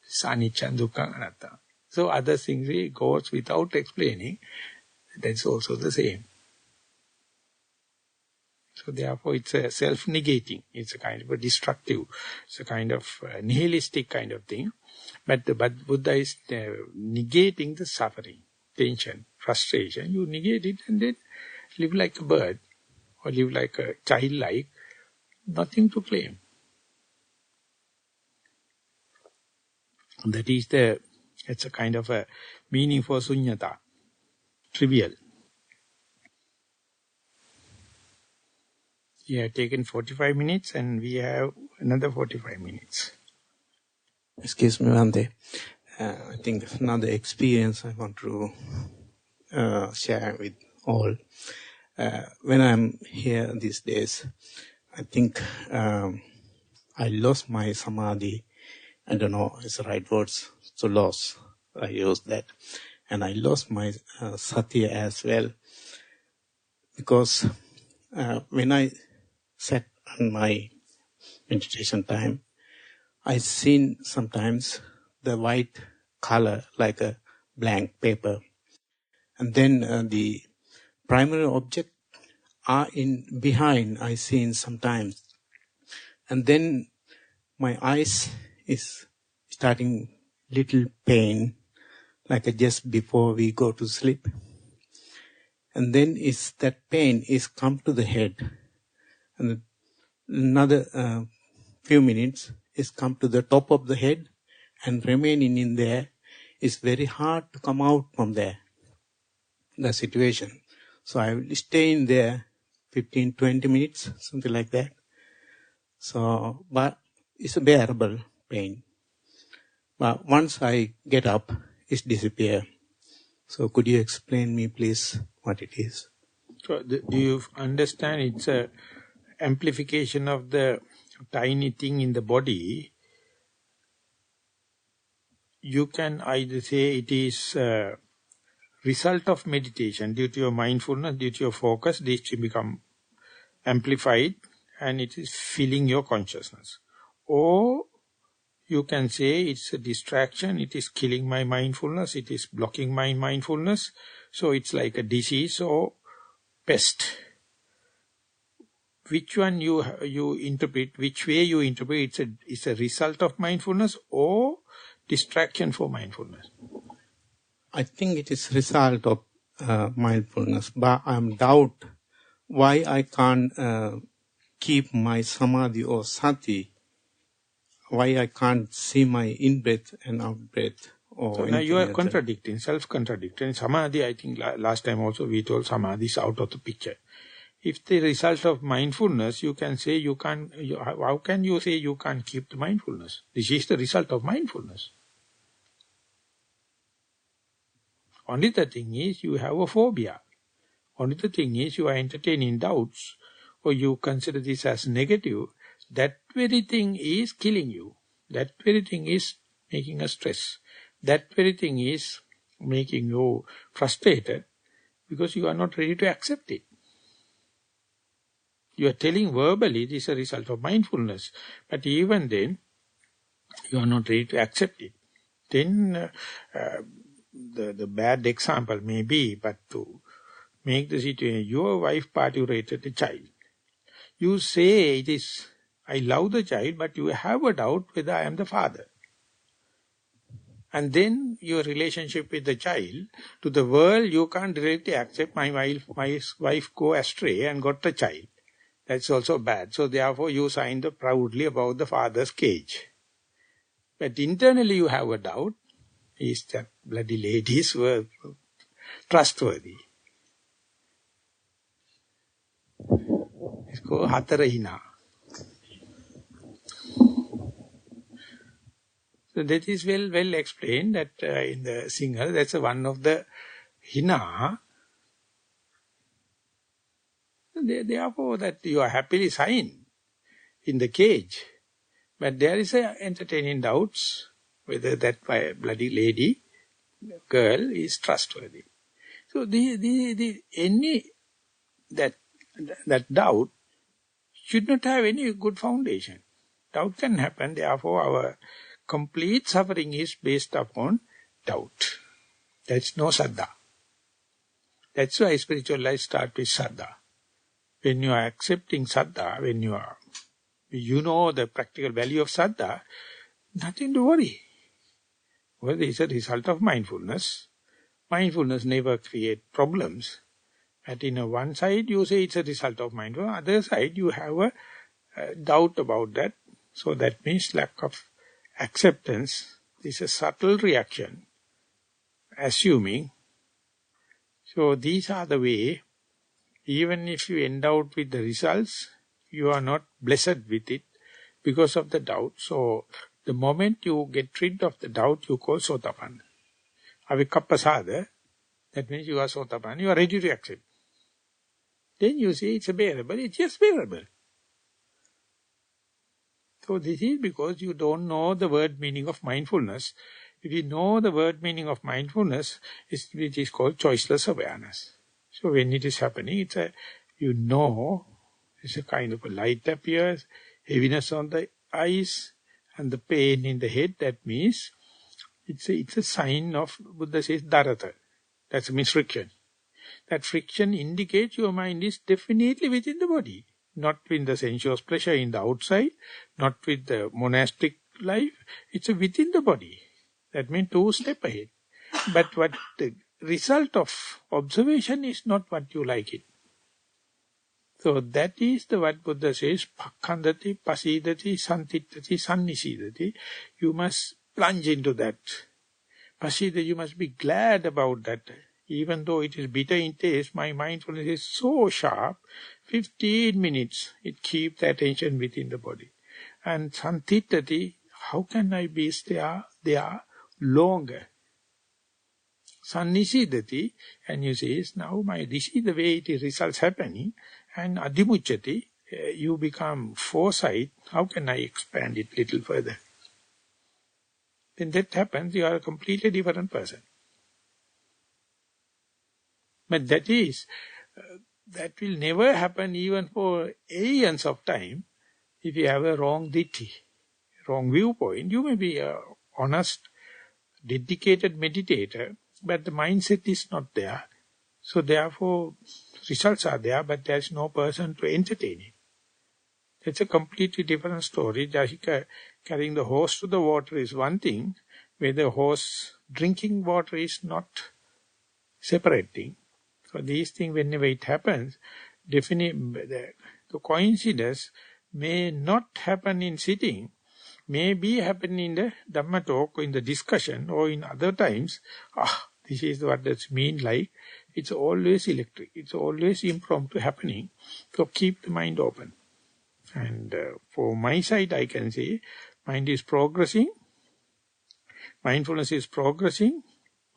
Sanicca dukkha anatta. So other things it goes without explaining. That's also the same. So therefore it's a self-negating. It's a kind of a destructive. It's a kind of nihilistic kind of thing. But Buddha is negating the suffering, tension, frustration. You negate it and then live like a bird or live like a child-like. Nothing to claim. That is it's a kind of a meaning for Sunnatha. Trivial. We have taken 45 minutes and we have another 45 minutes. Excuse me, Bhante. I think another experience I want to share with all. When I'm here these days, I think I lost my samadhi. I don't know, it's the right words. So loss, I use that. And I lost my sati as well. Because when I sat on my meditation time, I seen sometimes the white color like a blank paper. And then the primary object are in behind, I seen sometimes. And then my eyes is starting little pain, like just before we go to sleep. And then is that pain is come to the head. And another few minutes is come to the top of the head and remaining in there is very hard to come out from there, the situation. So I will stay in there 15, 20 minutes, something like that. So, but it's a bearable pain. But once I get up, it disappears. So could you explain me please what it is? So do you understand it's a amplification of the tiny thing in the body? You can either say it is a result of meditation due to your mindfulness, due to your focus, this will become amplified and it is filling your consciousness. Or you can say it's a distraction, it is killing my mindfulness, it is blocking my mindfulness. So it's like a disease or pest. Which one you interpret, which way you interpret, it's a result of mindfulness or distraction for mindfulness? I think it is result of mindfulness, but I'm doubt why I can't keep my samadhi or sati, why I can't see my in-breath and out-breath. So now you are contradicting, self-contradicting. Samadhi, I think last time also we told samadhi is out of the picture. If the result of mindfulness, you can say you can't, how can you say you can't keep the mindfulness? This is the result of mindfulness. Only the thing is you have a phobia. Only the thing is you are entertaining doubts or you consider this as negative. That very thing is killing you. That very thing is making a stress. That very thing is making you frustrated because you are not ready to accept it. You are telling verbally this is a result of mindfulness. But even then, You are not ready to accept it. Then the bad example may be, but to make the situation, your wife parturited a child. You say it is, I love the child, but you have a doubt whether I am the father. And then your relationship with the child, to the world, you can't directly accept my wife go astray and got a child. That's also bad. So therefore you signed proudly about the father's cage. But internally you have a doubt. Is that bloody ladies were trustworthy? It's called Hatarahina. So that is well explained that in the Sinhala, that's one of the hina. Therefore that you are happily signed in the cage. But there is a entertaining doubts whether that bloody lady, girl is trustworthy. So that doubt should not have any good foundation. Doubt can happen, therefore our complete suffering is based upon doubt. That's no saddha. That's why spiritual life starts with saddha. When you are accepting saddha, when you know the practical value of saddha, nothing to worry. Well, it's a result of mindfulness. Mindfulness never creates problems. But in one side you say it's a result of mindfulness, other side you have a doubt about that. So that means lack of acceptance. This is a subtle reaction, assuming. So these are the way, even if you end out with the results, you are not blessed with it because of the doubt. So the moment you get rid of the doubt, you call Sotapanna. Avikappasada, that means you are Sotapanna, you are ready to accept. Then you say it's bearable, it's just bearable. So this is because you don't know the word meaning of mindfulness. If you know the word meaning of mindfulness, which is called choiceless awareness. So when it is happening, it's a kind of a light appears, heaviness on the eyes, and the pain in the head. That means it's a sign of, Buddha says, dharata. That means friction. That friction indicates your mind is definitely within the body. Not with the sensuous pleasure in the outside, not with the monastic life. It's within the body. That means 2 steps ahead. But what the result of observation is not what you like it. So that is what Buddha says, Pakkhandati, Pasidati, Santittati, Sannisidati. You must plunge into that. Pasidati, you must be glad about that. Even though it is bitter in taste, my mindfulness is so sharp, 15 minutes, it keeps the attention within the body. And Santittati, how can I be there longer? Sannisidati, and you say, now this is the way it is results happening, and Adimucchati, you become foresight, how can I expand it little further? When that happens, you are a completely different person. But that will never happen even for aeons of time. If you have a wrong ditti, wrong viewpoint, you may be an honest, dedicated meditator, but the mindset is not there. So therefore, results are there, but there is no person to entertain it. It's a completely different story. Carrying the horse to the water is one thing, where the horse drinking water is not separating. So these things, whenever it happens, definitely the coincidence may not happen in sitting, may be happening in the Dhamma talk or in the discussion or in other times. This is what that means, like it's always electric, it's always impromptu happening. So keep the mind open. And for my side, I can say, mind is progressing, mindfulness is progressing,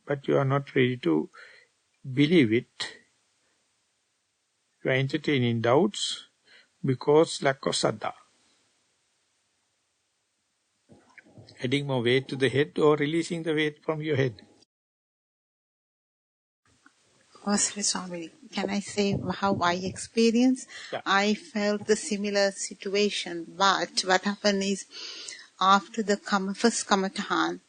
but you are not ready to believe it. You are entertaining doubts because lack of saddha. Adding more weight to the head or releasing the weight from your head. Swami, can I say how I experienced? Yeah. I felt the similar situation, but what happened is after the first Kamatahan,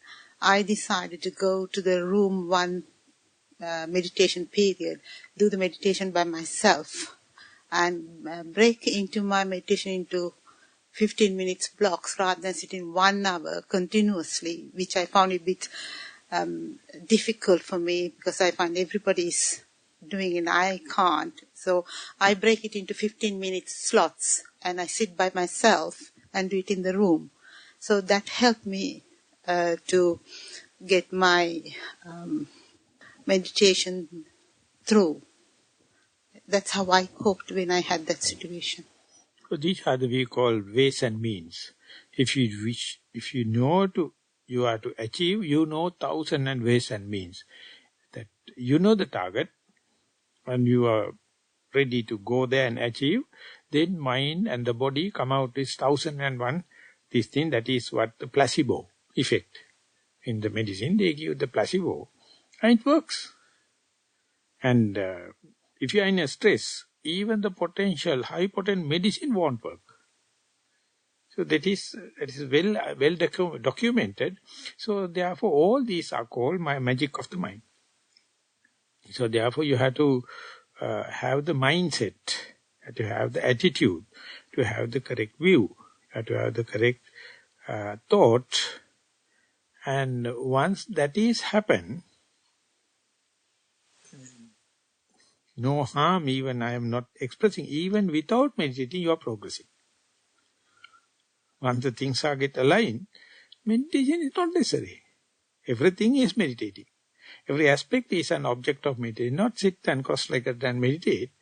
I decided to go to the room one meditation period, do the meditation by myself, and break into my meditation into 15 minutes blocks rather than sitting 1 hour continuously, which I found a bit difficult for me because I find everybody is doing it and I can't. So I break it into 15 minute slots and I sit by myself and do it in the room. So that helped me to get my meditation through. That's how I coped when I had that situation. So these are the we call ways and means. If you wish, if you know you are to achieve, you know 1,000 and ways and means. That you know the target and you are ready to go there and achieve, then mind and the body come out with 1,001 this thing. That is what the placebo effect. In the medicine, they give the placebo and it works. And if you are in a stress, even the potential high potent medicine won't work. So that is well documented. So therefore all these are called magic of the mind. So therefore you have to have the mindset, to have the attitude, to have the correct view, to have the correct thought. And once that is happened, no harm, even I am not expressing, even without meditating, you are progressing. Once the things are get aligned, meditation is not necessary. Everything is meditating. Every aspect is an object of meditation. Not sit and cross-legged and meditate.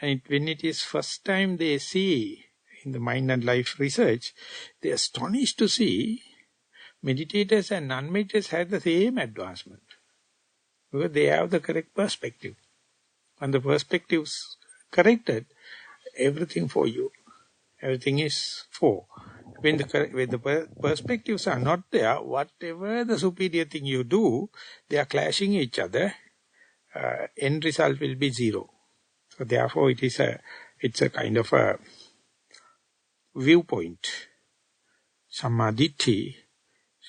And when it is first time they see in the mind and life research, they are astonished to see meditators and non-meditators have the same advancement. Because they have the correct perspective. When the perspective is corrected, everything for you. Everything is for. When the perspectives are not there, whatever the superior thing you do, they are clashing each other. End result will be zero. So therefore it's a kind of a viewpoint. Samadhi.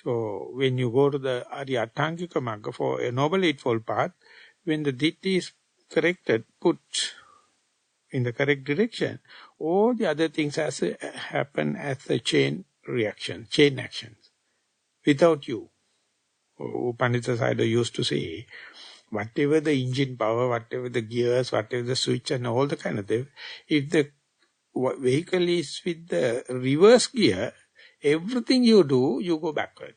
So when you go to the Arya-Atthangika Magga for a Noble Eightfold Path, when the Ditti is corrected, put in the correct direction, all the other things happen as a chain reaction, chain actions, without you. Pandita Sayadaw used to say, whatever the engine power, whatever the gears, whatever the switch and all the kind of thing, if the vehicle is with the reverse gear, everything you do, you go backward.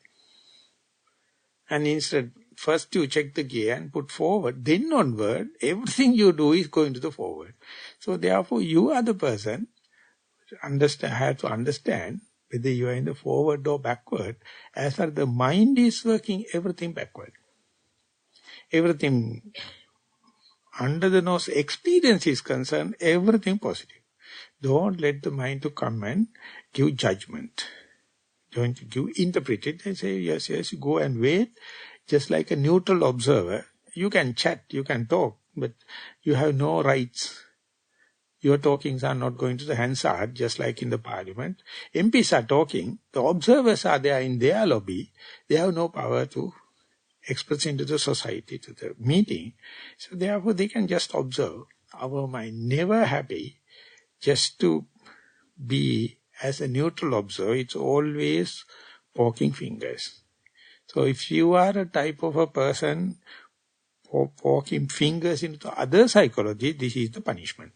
And instead, first you check the gear and put forward, then onward, everything you do is going to the forward. So therefore, you are the person, have to understand whether you are in the forward or backward. As far as the mind is working, everything backward. Everything under the nose experience is concerned, everything positive. Don't let the mind to come and give judgment. Don't give interpret it and say, yes, go and wait. Just like a neutral observer, you can chat, you can talk, but you have no rights. Your talkings are not going to the Hansard, just like in the parliament. MPs are talking, the observers are there in their lobby. They have no power to express into the society, to the meeting. So therefore they can just observe. Our mind never happy just to be as a neutral observer. It's always poking fingers. So if you are a type of a person poking fingers into the other psychology, this is the punishment.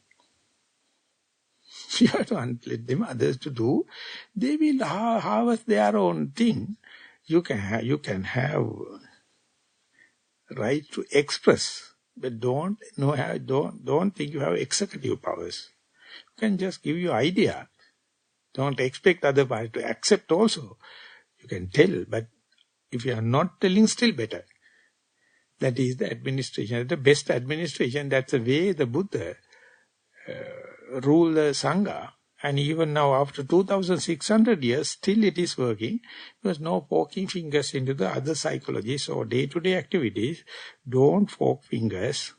You have to let them others to do. They will harvest their own thing. You can have right to express, but don't think you have executive powers. You can just give you idea. Don't expect other party to accept also. You can tell, but if you are not telling, still better. That is the administration, the best administration. That's the way the Buddha ruled the Sangha. And even now, after 2,600 years, still it is working. Because no poking fingers into the other psychologies or day-to-day activities. Don't poke fingers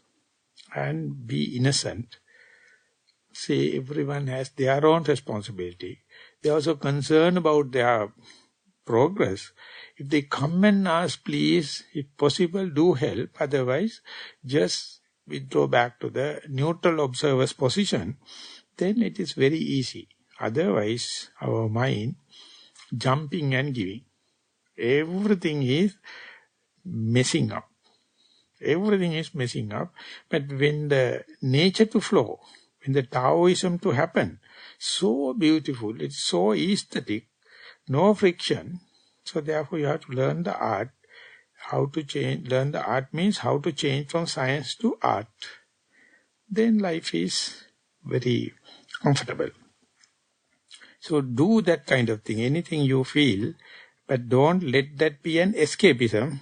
and be innocent. Say everyone has their own responsibility. They are also concerned about their progress, if they come and ask, please, if possible, do help. Otherwise, just withdraw back to the neutral observer's position. Then it is very easy. Otherwise, our mind, jumping and giving. Everything is messing up. Everything is messing up. But when the nature to flow, when the Taoism to happen, so beautiful, it's so aesthetic, no friction. So therefore you have to learn the art. How to change, learn the art means how to change from science to art. Then life is very comfortable. So do that kind of thing, anything you feel, but don't let that be an escapism.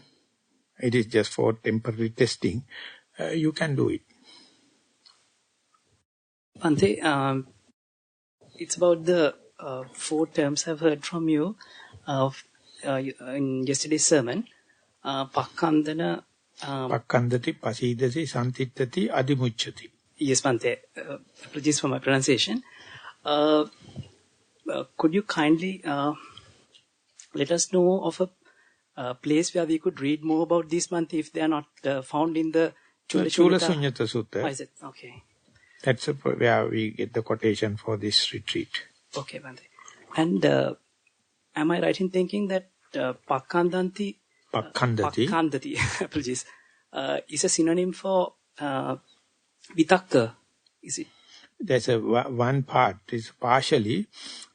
It is just for temporary testing. You can do it. Bhante, it's about the 4 terms I've heard from you in yesterday's sermon. Pakkandana... Pakkandati, pasidasi, santittati, adimucchati. Yes, Bhante. Apologies for my pronunciation. Could you kindly let us know of a place where we could read more about this, Bhante, if they are not found in the Chula Sunnatha Sutta. Oh, is it? Okay. That's where we get the quotation for this retreat. Okay, Bhante. And am I right in thinking that Pakkandati, apologies, is a synonym for Vitakka? Is it? There's one part, is partially,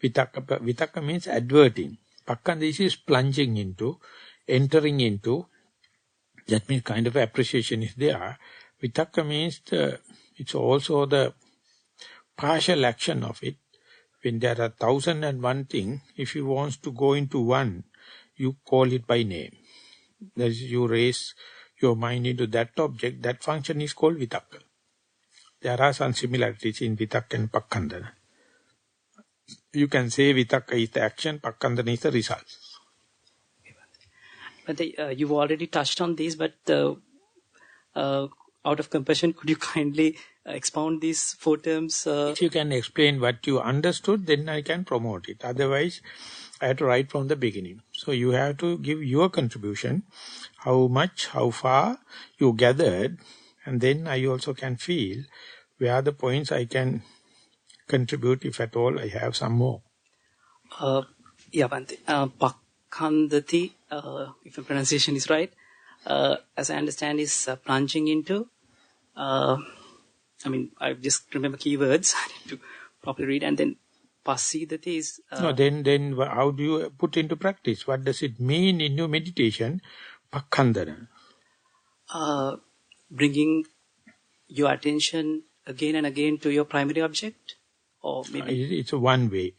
Vitakka means adverting. Pakkandati is plunging into, entering into, that means kind of appreciation is there. Vitakka means it's also the partial action of it. When there are 1,001 things, if you want to go into one, you call it by name. That is, you raise your mind into that object, that function is called Vitakka. There are some similarities in Vitakka and Pakkandana. You can say Vitakka is the action, Pakkandana is the result. But you've already touched on this, but out of compassion, could you kindly expound these 4 terms? If you can explain what you understood, then I can promote it. Otherwise, I have to write from the beginning. So you have to give your contribution, how much, how far you gathered, and then I also can feel where the points I can contribute, if at all I have some more. Yeah, Bhante. Pakkandati, if the pronunciation is right, as I understand, is plunging into. I just remember keywords. I need to properly read. And then pasidati is... No, then how do you put into practice? What does it mean in your meditation? Pakkandana. Bringing your attention again and again to your primary object? Or maybe... It's one way.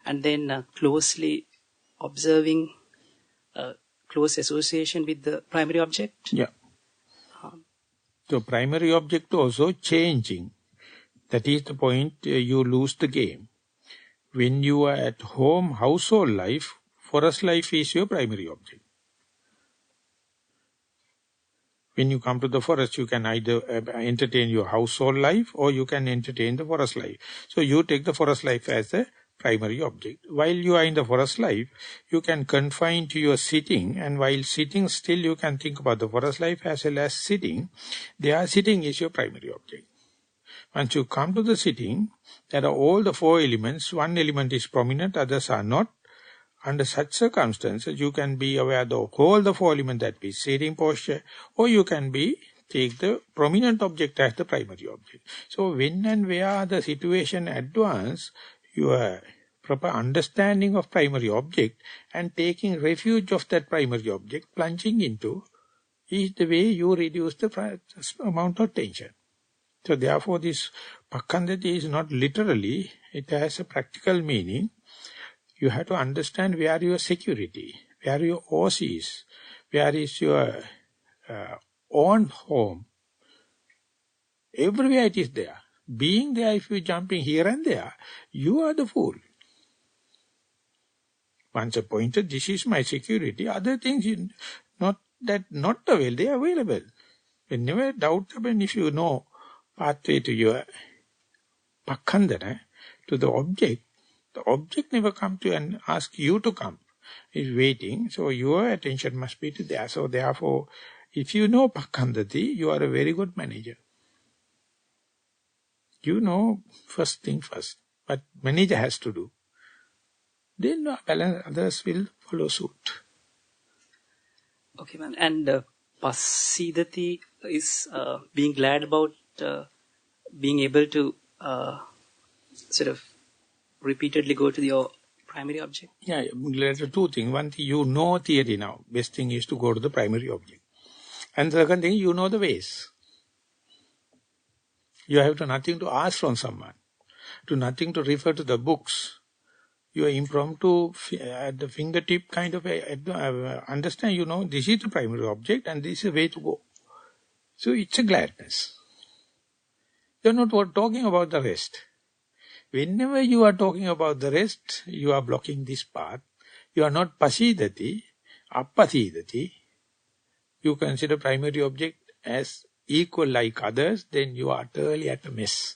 And then closely observing close association with the primary object? Yeah. So primary object also changing. That is the point, you lose the game. When you are at home, household life, forest life is your primary object. When you come to the forest, you can either entertain your household life or you can entertain the forest life. So you take the forest life as the primary object. While you are in the forest life, you can confine to your sitting, and while sitting still you can think about the forest life as well as sitting. There sitting is your primary object. Once you come to the sitting, there are all the 4 elements. One element is prominent, others are not. Under such circumstances, you can be aware of all the 4 elements, that be sitting posture, or you can take the prominent object as the primary object. So when and where the situation advances, your proper understanding of primary object and taking refuge of that primary object, plunging into, is the way you reduce the amount of tension. So therefore this Pakkandati is not literally, it has a practical meaning. You have to understand where your security, where your oasis, where is your own home. Everywhere it is there. Being there, if you're jumping here and there, you are the fool. Once appointed, this is my security. Other things, not available, they are available. Whenever doubt happens, if you know pathway to your Pakkandana, to the object, The object never come to you and ask you to come. It's waiting. So your attention must be to there. So therefore, if you know Pakandati, you are a very good manager. You know first thing first. But manager has to do. Then others will follow suit. Okay, man. And Passidati is being glad about being able to sort of repeatedly go to your primary object? Yeah, there are two things. One thing, you know theory now. Best thing is to go to the primary object. And the second thing, you know the ways. You have to nothing to ask from someone. To nothing to refer to the books. You are impromptu at the fingertip kind of understand, you know, this is the primary object and this is the way to go. So it's a gladness. You're not talking about the rest. Whenever you are talking about the rest, you are blocking this path. You are not pasidati, appasidati. You consider primary object as equal like others, then you are utterly at a mess.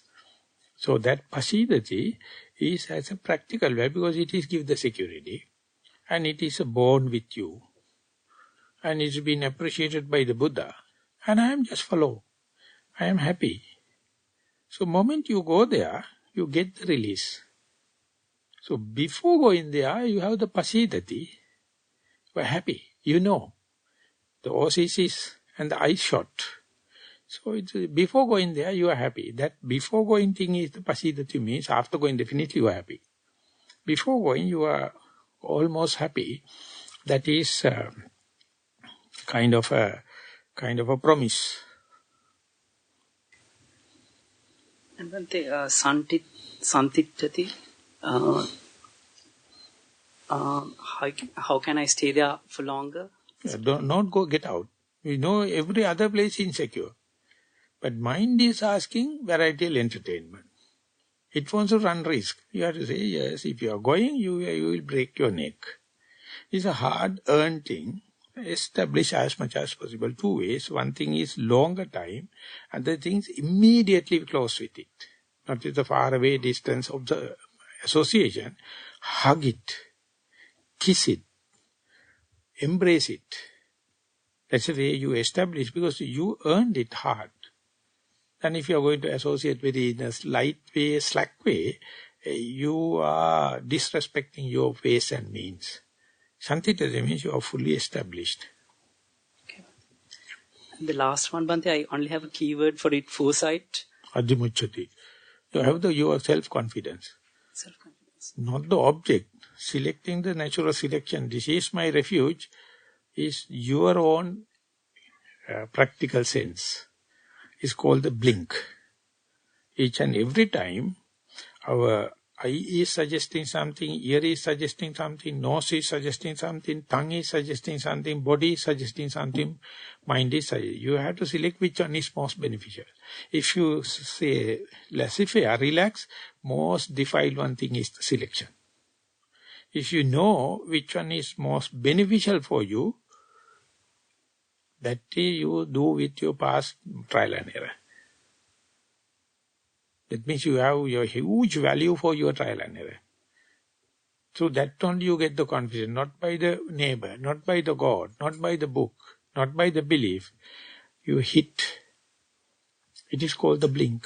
So that pasidati is as a practical way because it is give the security and it is born with you and it's been appreciated by the Buddha and I am just follow. I am happy. So moment you go there, you get the release. So before going there, you have the pasidati. You are happy. You know the oasis and the ice shot. So it's, before going there, you are happy. That before going thing is the pasidati means after going definitely you are happy. Before going you are almost happy. That is kind of a promise. And when they santitati, how can I stay there for longer? Not go get out. We know every other place insecure. But mind is asking varietal entertainment. It wants to run risk. You have to say, yes, if you are going, you will break your neck. It's a hard-earned thing. Establish as much as possible. Two ways. One thing is longer time. Other things immediately close with it. Not with the far-away distance of the association. Hug it. Kiss it. Embrace it. That's the way you establish because you earned it hard. And if you are going to associate with it in a light way, slack way, you are disrespecting your ways and means. Santitati means you are fully established. Okay. And the last one, Bhante, I only have a keyword for it, foresight. Adhimucchati. You have your self-confidence. Self-confidence. Not the object. Selecting the natural selection, this is my refuge, is your own practical sense. It's called the blink. Each and every time, our eye is suggesting something, ear is suggesting something, nose is suggesting something, tongue is suggesting something, body is suggesting something, mind is suggesting. You have to select which one is most beneficial. If you say laissez-faire, relax, most defiled one thing is the selection. If you know which one is most beneficial for you, that you do with your past trial and error. That means you have your huge value for your trial and error. So that only you get the confidence, not by the neighbor, not by the God, not by the book, not by the belief. You hit. It is called the blink.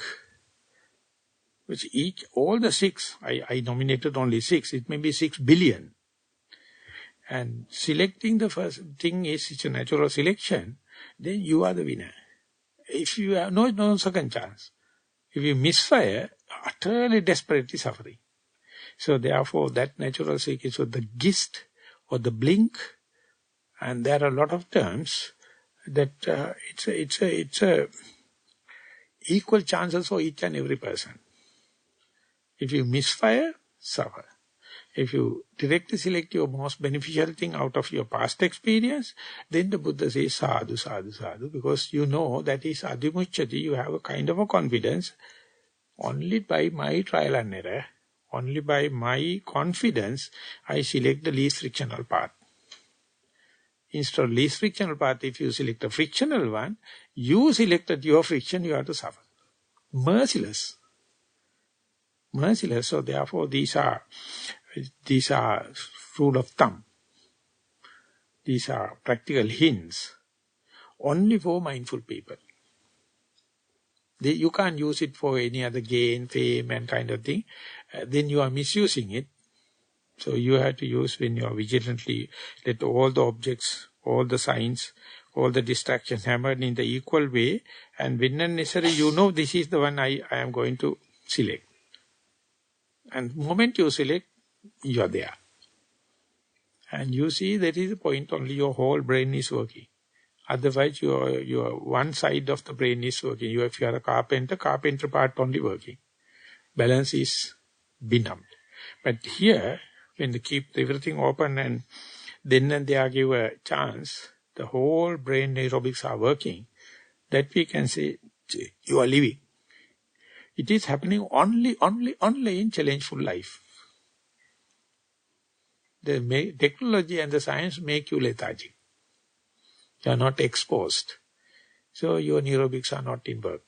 Which all the 6, I nominated only 6, it may be 6 billion. And selecting the first thing is it's a natural selection, then you are the winner. If you have no second chance. If you misfire, utterly desperately suffering. So therefore that natural selection, so the gist or the blink, and there are a lot of terms that it's a equal chances for each and every person. If you misfire, suffer. If you directly select your most beneficial thing out of your past experience, then the Buddha says sadhu, sadhu, sadhu, because you know that is adhimucchati, you have a kind of a confidence. Only by my trial and error, only by my confidence, I select the least frictional path. Instead of least frictional path, if you select a frictional one, you selected your friction, you have to suffer. Merciless. merciless. So therefore these are rule of thumb. These are practical hints only for mindful people. You can't use it for any other gain, fame and kind of thing. Then you are misusing it. So you have to use when you are vigilantly let all the objects, all the signs, all the distractions hammered in the equal way. And when necessary, you know this is the one I am going to select. And the moment you select, you are there. And you see that is the point, only your whole brain is working. Otherwise, your one side of the brain is working. If you are a carpenter part only working. Balance is benumbed. But here, when they keep everything open and then and there give a chance, the whole brain aerobics are working, that we can say, you are living. It is happening only in challengeful life. The technology and the science make you lethargic. You are not exposed. So your neurobics are not in work.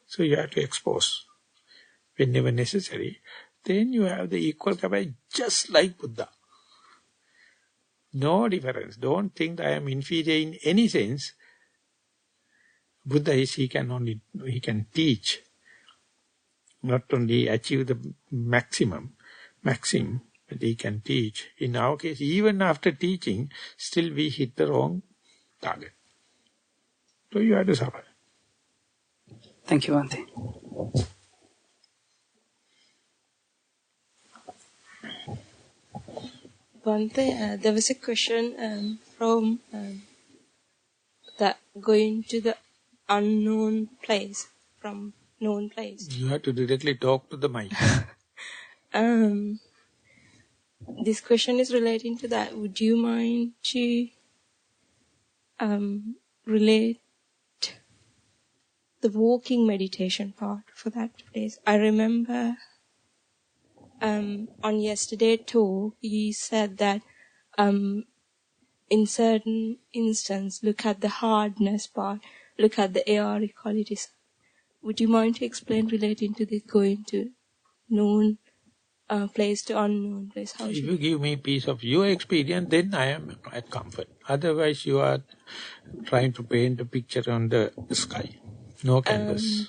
So you have to expose whenever necessary. Then you have the equal capacity just like Buddha. No difference. Don't think that I am inferior in any sense. Buddha is, he can teach. Not only achieve the maxim, but he can teach. In our case, even after teaching, still we hit the wrong target. So you have to suffer. Thank you, Bhante. Bhante, there was a question from that going to the unknown place from known place. You have to directly talk to the mind. This question is relating to that. Would you mind to relate the walking meditation part for that place? I remember on yesterday talk, you said that in certain instance, look at the hardness part, look at the air qualities. Would you mind to explain relating to this going to known place to unknown place? How if you give me a piece of your experience, then I am at comfort. Otherwise, you are trying to paint a picture on the sky. No canvas.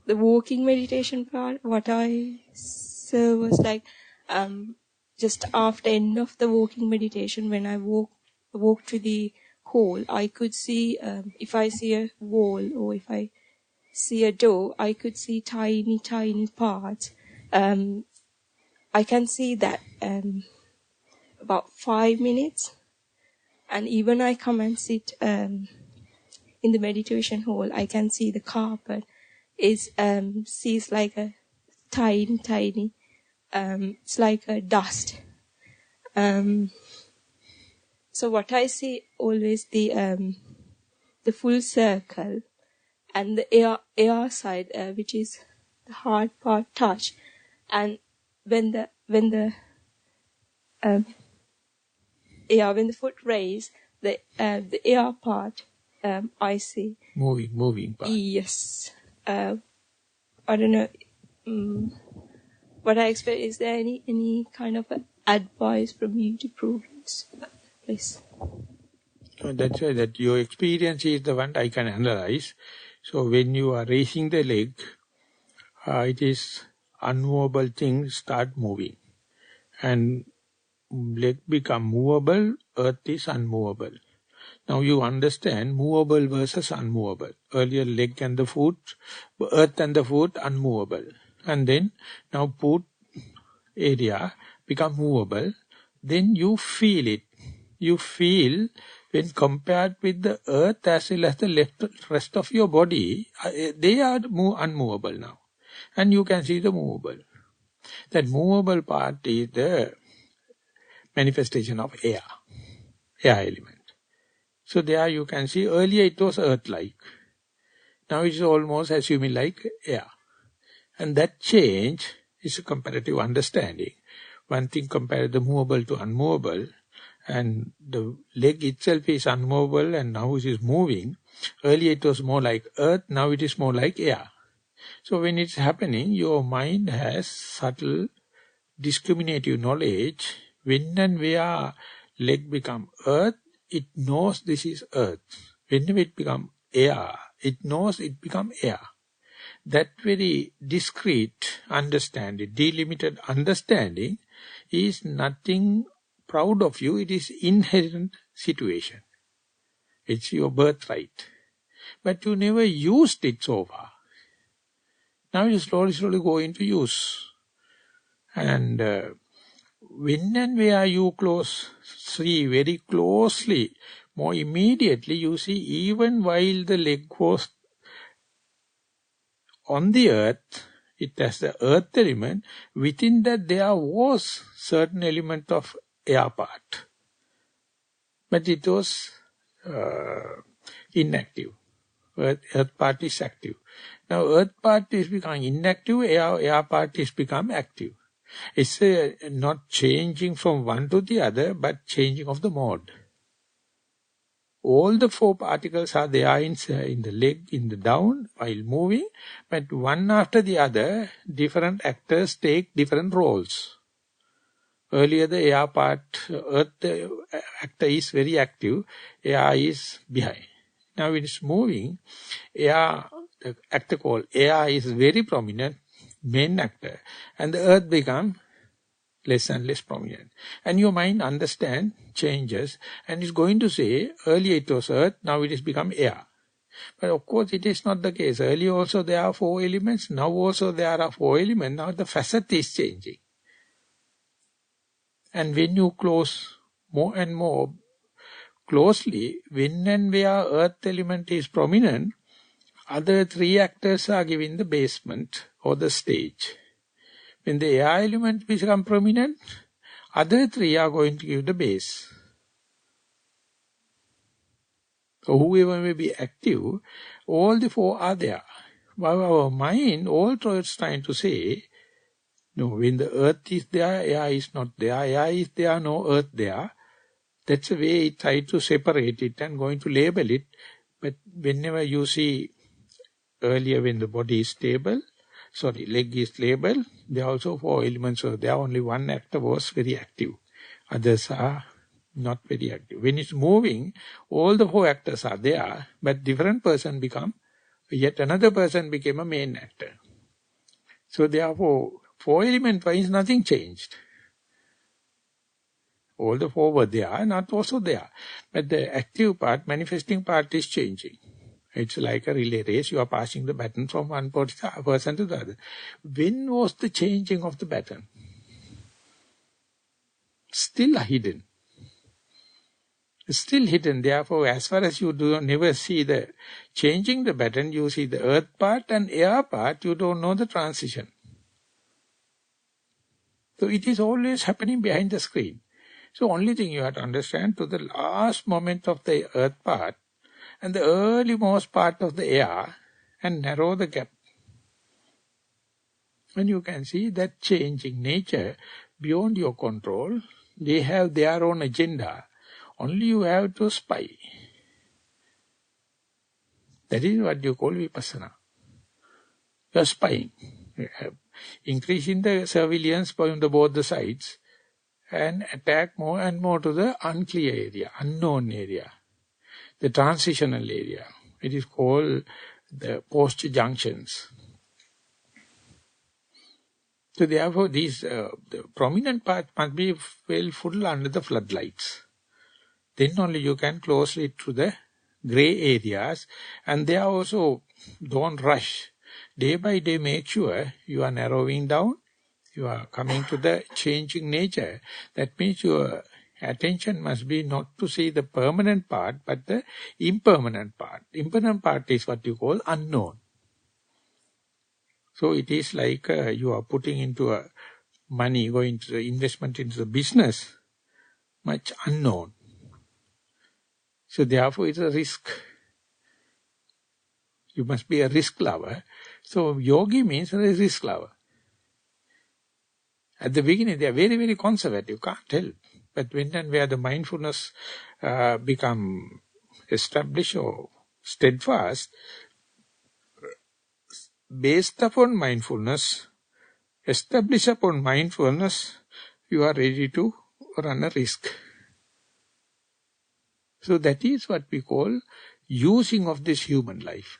The walking meditation part, what I saw was like just after end of the walking meditation, when I walk to the hall, I could see if I see a wall or if I see a door, I could see tiny parts. I can see that about 5 minutes, and even I come and sit in the meditation hall, I can see the carpet is sees like a tiny it's like a dust. So what I see always the full circle and the air side, which is the hard part touch, and when the foot raise, the air part I see Moving part. Yes. I don't know what I expect. Is there any kind of advice from you to prove this, please? So that's why that your experience is the one I can analyze. So when you are raising the leg, it is unmovable things start moving. And leg become movable, earth is unmovable. Now you understand movable versus unmovable. Earlier leg and the foot, earth and the foot unmovable. And then now foot area become movable. Then you feel it. You feel when compared with the earth as well as the rest of your body, they are unmovable now. And you can see the movable. That movable part is the manifestation of air element. So there you can see earlier it was earth-like. Now it is almost assuming like air. And that change is a comparative understanding. One thing compared the movable to unmovable, and the leg itself is unmovable and now it is moving. Earlier it was more like earth, now it is more like air. So when it's happening, your mind has subtle discriminative knowledge. When and where leg become earth, it knows this is earth. Whenever it become air, it knows it become air. That very discrete understanding, delimited understanding is nothing proud of you. It is inherent situation. It's your birthright. But you never used it so far. Now you slowly go into use. And when and where you see very closely, more immediately you see even while the leg was on the earth, it has the earth element, within that there was certain element of air part. But it was inactive. Earth part is active. Now earth part is becoming inactive, air part is become active. It's not changing from one to the other, but changing of the mode. All the four particles are there in the leg, in the down, while moving, but one after the other, different actors take different roles. Earlier the air part, earth actor is very active, air is behind. Now it is moving, air, the actor called air is very prominent, main actor, and the earth becomes less and less prominent. And your mind understands, changes, and is going to say, earlier it was earth, now it has become air. But of course it is not the case. Earlier also there are four elements, now also there are four elements, now the facet is changing. And when you close more and more closely, when and where earth element is prominent, other three actors are giving the basement or the stage. When the air element become prominent, other three are going to give the base. So whoever may be active, all the four are there. While our mind also is trying to say, no, when the earth is there, air is not there, air is there, no earth there. That's the way it tries to separate it and going to label it. But whenever you see earlier when the body is stable, leg is labeled, there are also four elements, so there only one actor was very active. Others are not very active. When it's moving, all the four actors are there, but different person become, yet another person became a main actor. So therefore, four element wise nothing changed. All the four were there, not also there. But the active part, manifesting part is changing. It's like a relay race. You are passing the baton from one person to the other. When was the changing of the baton? Still hidden. Still hidden. Therefore, as far as you never see the changing the baton, you see the earth part and air part, you don't know the transition. So it is always happening behind the screen. So only thing you have to understand, to the last moment of the earth part and the earlymost part of the air, and narrow the gap. And you can see that changing nature beyond your control. They have their own agenda. Only you have to spy. That is what you call vipassana. You are spying. Increasing the surveillance on both the sides and attack more and more to the unclear area, unknown area, the transitional area. It is called the post-junctions. So therefore, these the prominent part must be well full under the floodlights. Then only you can closely to the grey areas, and there also don't rush. Day by day make sure you are narrowing down, you are coming to the changing nature. That means your attention must be not to see the permanent part, but the impermanent part. Impermanent part is what you call unknown. So it is like you are putting into a money, going to the investment into the business, much unknown. So therefore it's a risk. You must be a risk lover. So yogi means a risk lover. At the beginning they are very, very conservative, can't help. But when and where the mindfulness become established or steadfast, based upon mindfulness, established upon mindfulness, you are ready to run a risk. So that is what we call using of this human life.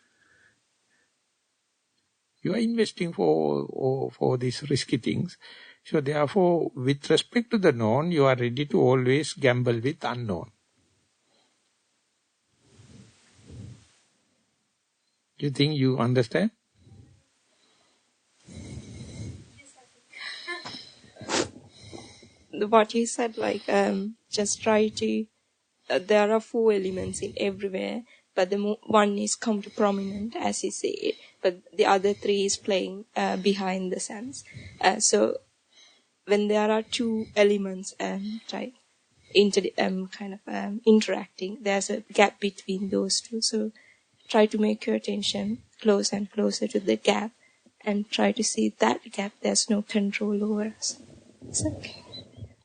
You are investing for these risky things. So therefore, with respect to the known, you are ready to always gamble with unknown. Do you think you understand? What you said, like, just try to, there are 4 elements in everywhere, but the one is come to prominent, as you say, but the other 3 is playing behind the sense. So when there are 2 elements interacting, there's a gap between those 2. So try to make your attention close and closer to the gap, and try to see that gap. There's no control over us. It's okay.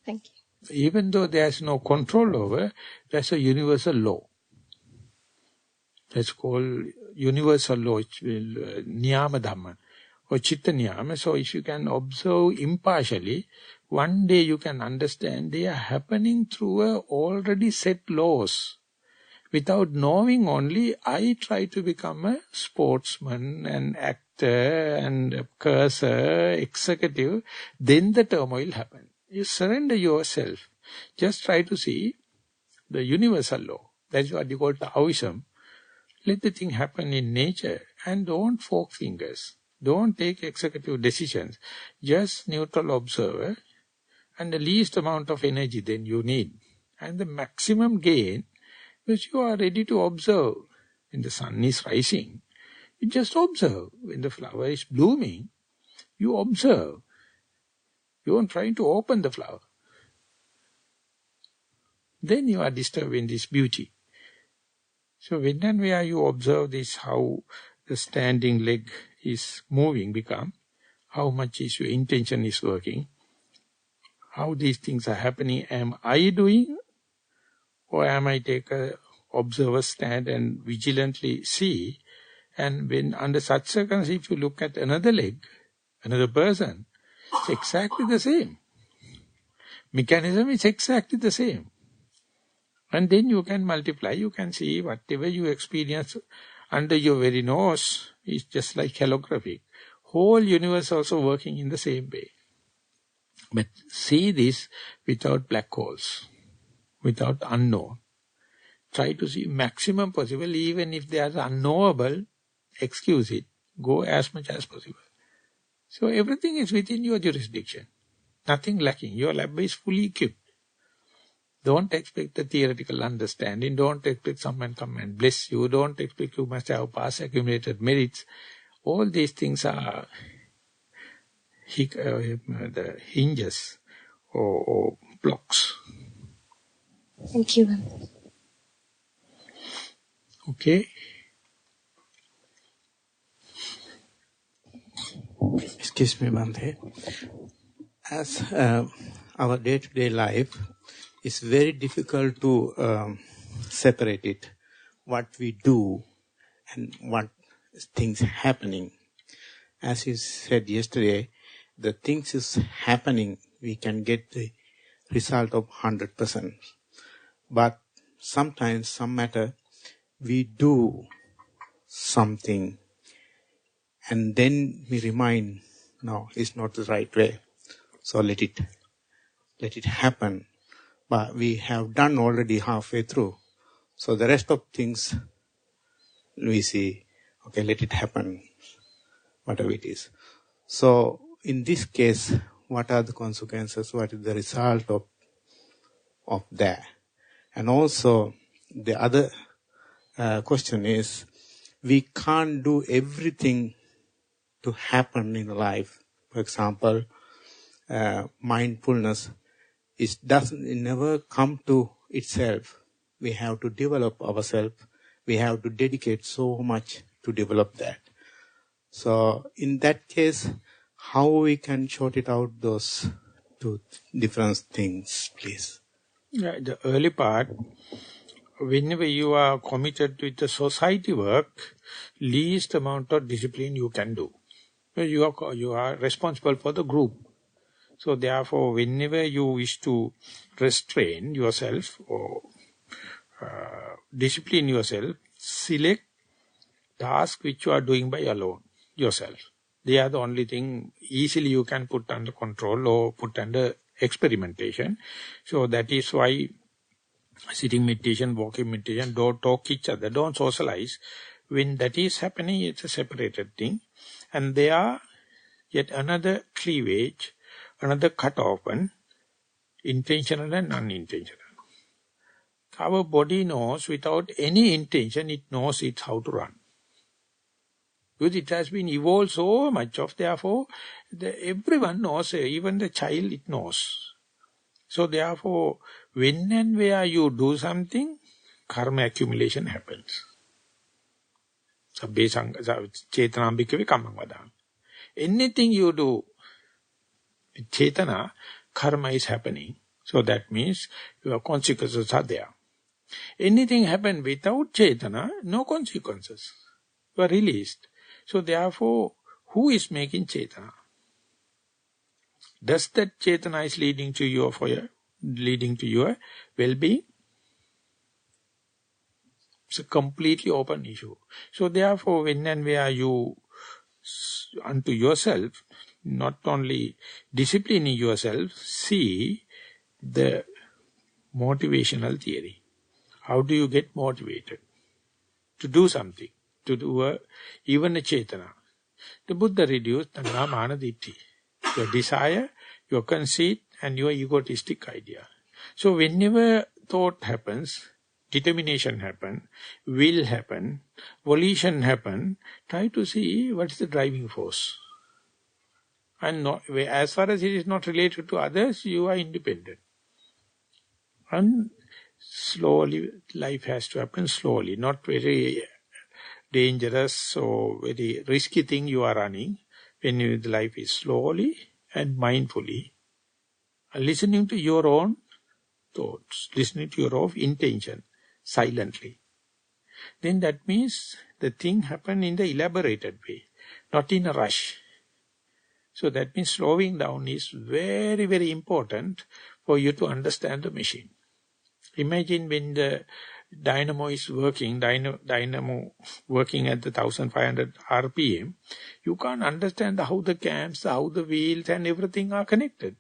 Thank you. Even though there's no control over, there's a universal law. That's called universal law, niyama dhamma, or chitta niyama. So if you can observe impartially, one day you can understand they are happening through a already set laws. Without knowing only, I try to become a sportsman, an actor, and a cursor, executive, then the turmoil happens. You surrender yourself. Just try to see the universal law. That's what you call Taoism. Let the thing happen in nature and don't fork fingers. Don't take executive decisions. Just neutral observer and the least amount of energy then you need. And the maximum gain, which you are ready to observe. When the sun is rising, you just observe. When the flower is blooming, you observe. You aren't trying to open the flower. Then you are disturbing this beauty. So when and where you observe this, how the standing leg is moving become, how much is your intention is working, how these things are happening, am I doing, or am I take a observer stand and vigilantly see, and when under such circumstances, if you look at another leg, another person, it's exactly the same. Mechanism is exactly the same. And then you can multiply, you can see whatever you experience under your very nose is just like holographic. Whole universe also working in the same way. But see this without black holes, without unknown. Try to see maximum possible, even if they are unknowable, excuse it. Go as much as possible. So everything is within your jurisdiction. Nothing lacking. Your lab is fully equipped. Don't expect a theoretical understanding. Don't expect someone come and bless you. Don't expect you must have past accumulated merits. All these things are the hinges or blocks. Thank you. Okay. Excuse me, Bhante. As our day-to-day life, it's very difficult to separate it, what we do and what things happening. As you said yesterday, the things is happening, we can get the result of 100%. But sometimes, some matter, we do something and then we remind, no, it's not the right way. So let it happen. But we have done already halfway through. So the rest of things, we see, okay, let it happen, whatever it is. So in this case, what are the consequences? What is the result of that? And also, the other question is, we can't do everything to happen in life. For example, mindfulness, it never come to itself. We have to develop ourselves. We have to dedicate so much to develop that. So in that case, how we can sort it out, those two different things, please? Yeah, the early part, whenever you are committed with the society work, least amount of discipline you can do. You are responsible for the group. So therefore, whenever you wish to restrain yourself or discipline yourself, select tasks which you are doing by alone, yourself. They are the only thing easily you can put under control or put under experimentation. So that is why sitting meditation, walking meditation, don't talk each other, don't socialize. When that is happening, it's a separated thing. And there are yet another cleavage, another cut open, intentional and unintentional. Our body knows without any intention, it knows it's how to run. Because it has been evolved so much of, therefore, everyone knows, even the child, it knows. So therefore, when and where you do something, karma accumulation happens. Anything you do with chetana, karma is happening. So that means your consequences are there. Anything happen without chetana, no consequences. You are released. So therefore, who is making chetana? Does that chetana is leading to your well-being? It's a completely open issue. So therefore, when and where you unto yourself, not only disciplining yourself, see the motivational theory. How do you get motivated to do something, to do even a chetana? The Buddha reduced tanha, mana, ditthi. Your desire, your conceit, and your egotistic idea. So whenever thought happens, determination happen, will happen, volition happen, try to see what is the driving force. And not, as far as it is not related to others, you are independent. And slowly, life has to happen slowly, not very dangerous or very risky thing you are running. When the life is slowly and mindfully, listening to your own thoughts, listening to your own intention, silently. Then that means the thing happen in the elaborated way, not in a rush. So that means slowing down is very, very important for you to understand the machine. Imagine when the dynamo is working, dynamo working at the 1500 RPM, you can't understand how the cams, how the wheels and everything are connected.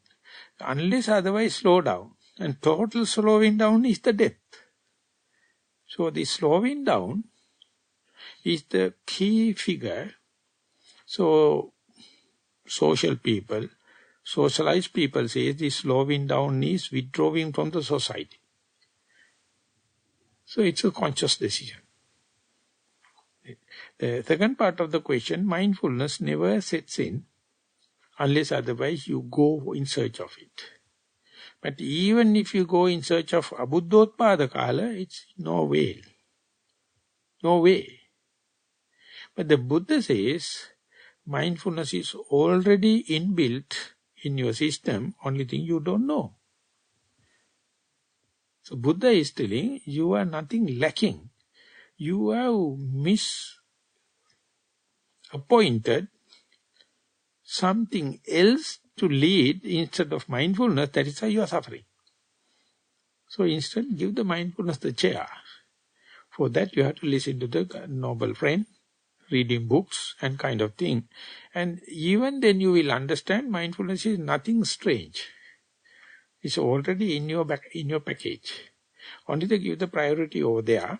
Unless otherwise slow down. And total slowing down is the death. So the slowing down is the key figure. So social people, socialized people say the slowing down is withdrawing from the society. So it's a conscious decision. The second part of the question, mindfulness never sets in unless otherwise you go in search of it. But even if you go in search of abuddhotpada kala, it's no way. No way. But the Buddha says, mindfulness is already inbuilt in your system, only thing you don't know. So Buddha is telling, you are nothing lacking. You have misappointed something else to lead instead of mindfulness. That is why you are suffering. So instead, give the mindfulness the chair. For that, you have to listen to the noble friend, reading books and kind of thing. And even then you will understand mindfulness is nothing strange. It's already in your package. Only to give the priority over there.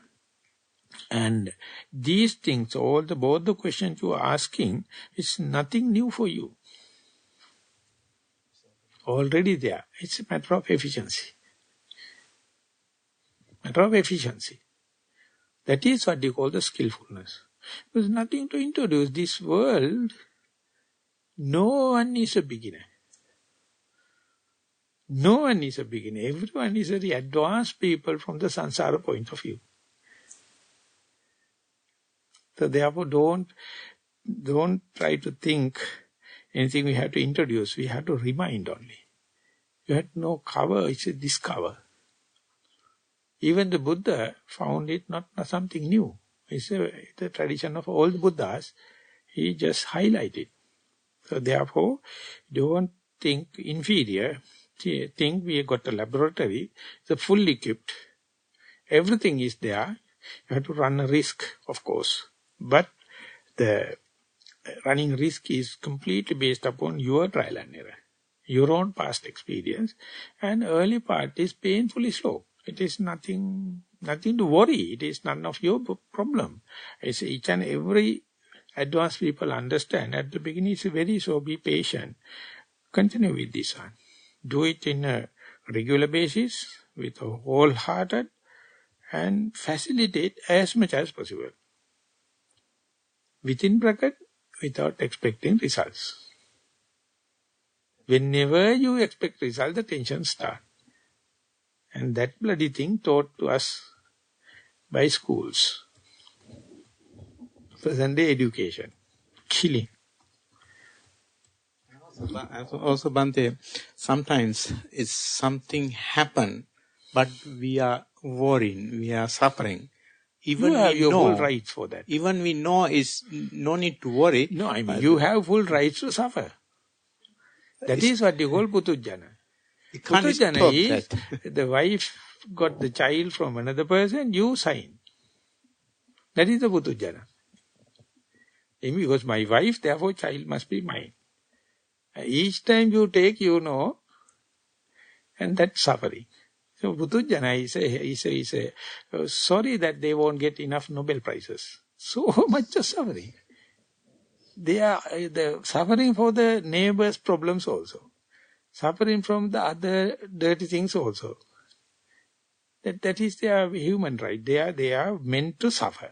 And these things, both the questions you are asking, is nothing new for you. Already there. It's a matter of efficiency. Matter of efficiency. That is what you call the skillfulness. There's nothing to introduce. This world, no one is a beginner. No one is a beginner. Everyone is very advanced people from the samsara point of view. So therefore don't try to think anything we have to introduce. We have to remind only. You have no cover, it's a discover. Even the Buddha found it not something new. It's the tradition of all the Buddhas. He just highlighted. So therefore, don't think inferior. Think we got a laboratory. It's fully equipped. Everything is there. You have to run a risk, of course. But the running risk is completely based upon your trial and error, your own past experience. And early part is painfully slow. It is nothing to worry. It is none of your problem. It's each and every advanced people understand. At the beginning, it's very slow. Be patient. Continue with this one. Do it in a regular basis, with a wholehearted, and facilitate as much as possible. Within bracket, without expecting results. Whenever you expect results, the tension starts. And that bloody thing taught to us by schools. Present day education. Killing. Also, Bhante, sometimes it's something happen, but we are worrying, we are suffering. Even you have your know, full rights for that. Even we know is no need to worry. No, I mean, you have full rights to suffer. That is what you call Putujjana. Putujjana is, the wife got the child from another person, you sign. That is the Putujjana. Because my wife, therefore child must be mine. Each time you take, you know, and that's suffering. So Putujjana is sorry that they won't get enough Nobel Prizes. So much of suffering. They are suffering for the neighbor's problems also. Suffering from the other dirty things also. That is their human right. They are meant to suffer.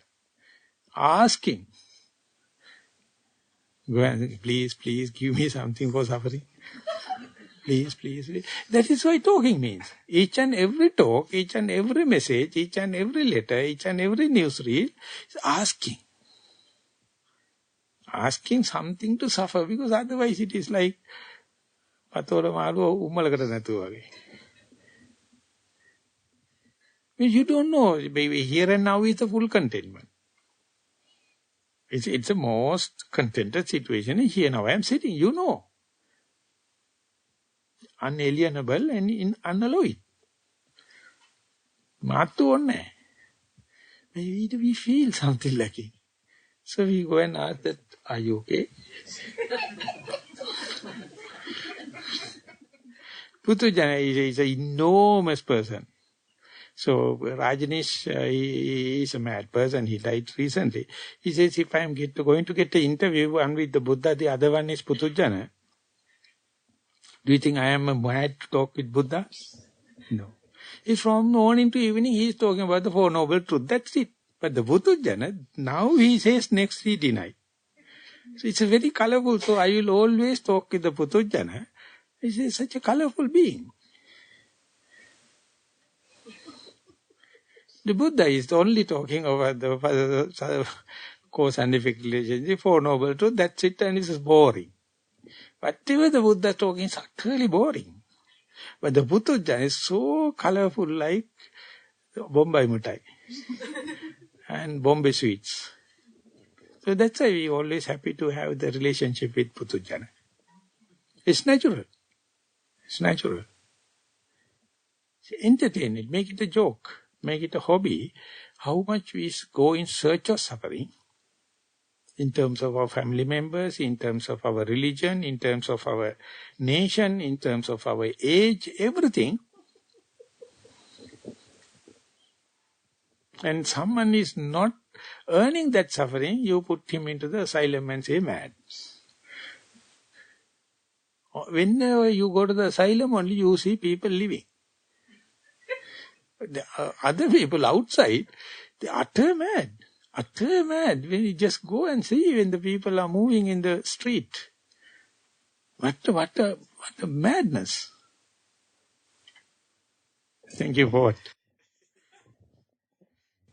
Asking, go and please give me something for suffering. Please. That is why talking means. Each and every talk, each and every message, each and every letter, each and every newsreel is asking. Asking something to suffer, because otherwise it is like Patola Maru Umalakata Natu wage. You don't know, baby, here and now is the full contentment. It's the most contented situation. Here now I am sitting, you know. Unalienable and unalloyed. Matu onne. Maybe we feel something lacking. So we go and ask that, are you okay? Putujjana is an enormous person. So Rajanish, he is a mad person. He died recently. He says, if I am going to get an interview, one with the Buddha, the other one is Putujjana. Do you think I am mad to talk with Buddha? No. If from morning to evening he is talking about the Four Noble Truths, that's it. But the Putujjana, now he says next he denies. So it's a very colorful, so I will always talk with the Putujjana. He is such a colorful being. The Buddha is only talking about the co-scientific relationship, Four Noble Truths, that's it, and it's boring. Whatever the Buddha is talking is utterly boring. But the Putujjana is so colorful, like Bombay Mutai and Bombay sweets. So that's why we always happy to have the relationship with Putujjana. It's natural. It's natural. So entertain it, make it a joke, make it a hobby. How much we go in search of suffering, in terms of our family members, in terms of our religion, in terms of our nation, in terms of our age, everything. And someone is not earning that suffering, you put him into the asylum and say mad. Whenever you go to the asylum, only you see people living. The other people outside, they are utter mad. Utter mad. When you just go and see when the people are moving in the street. What a madness. Thank you for it.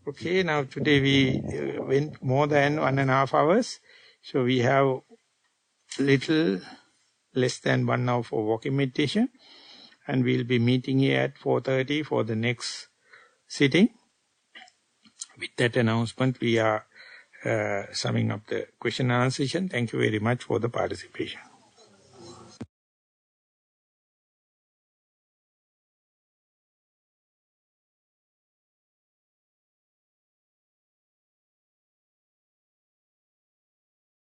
Okay, now today we went more than 1.5 hours. So we have little less than 1 hour for walking meditation. And we'll be meeting here at 4:30 for the next sitting. With that announcement, we are summing up the question and answer session. Thank you very much for the participation.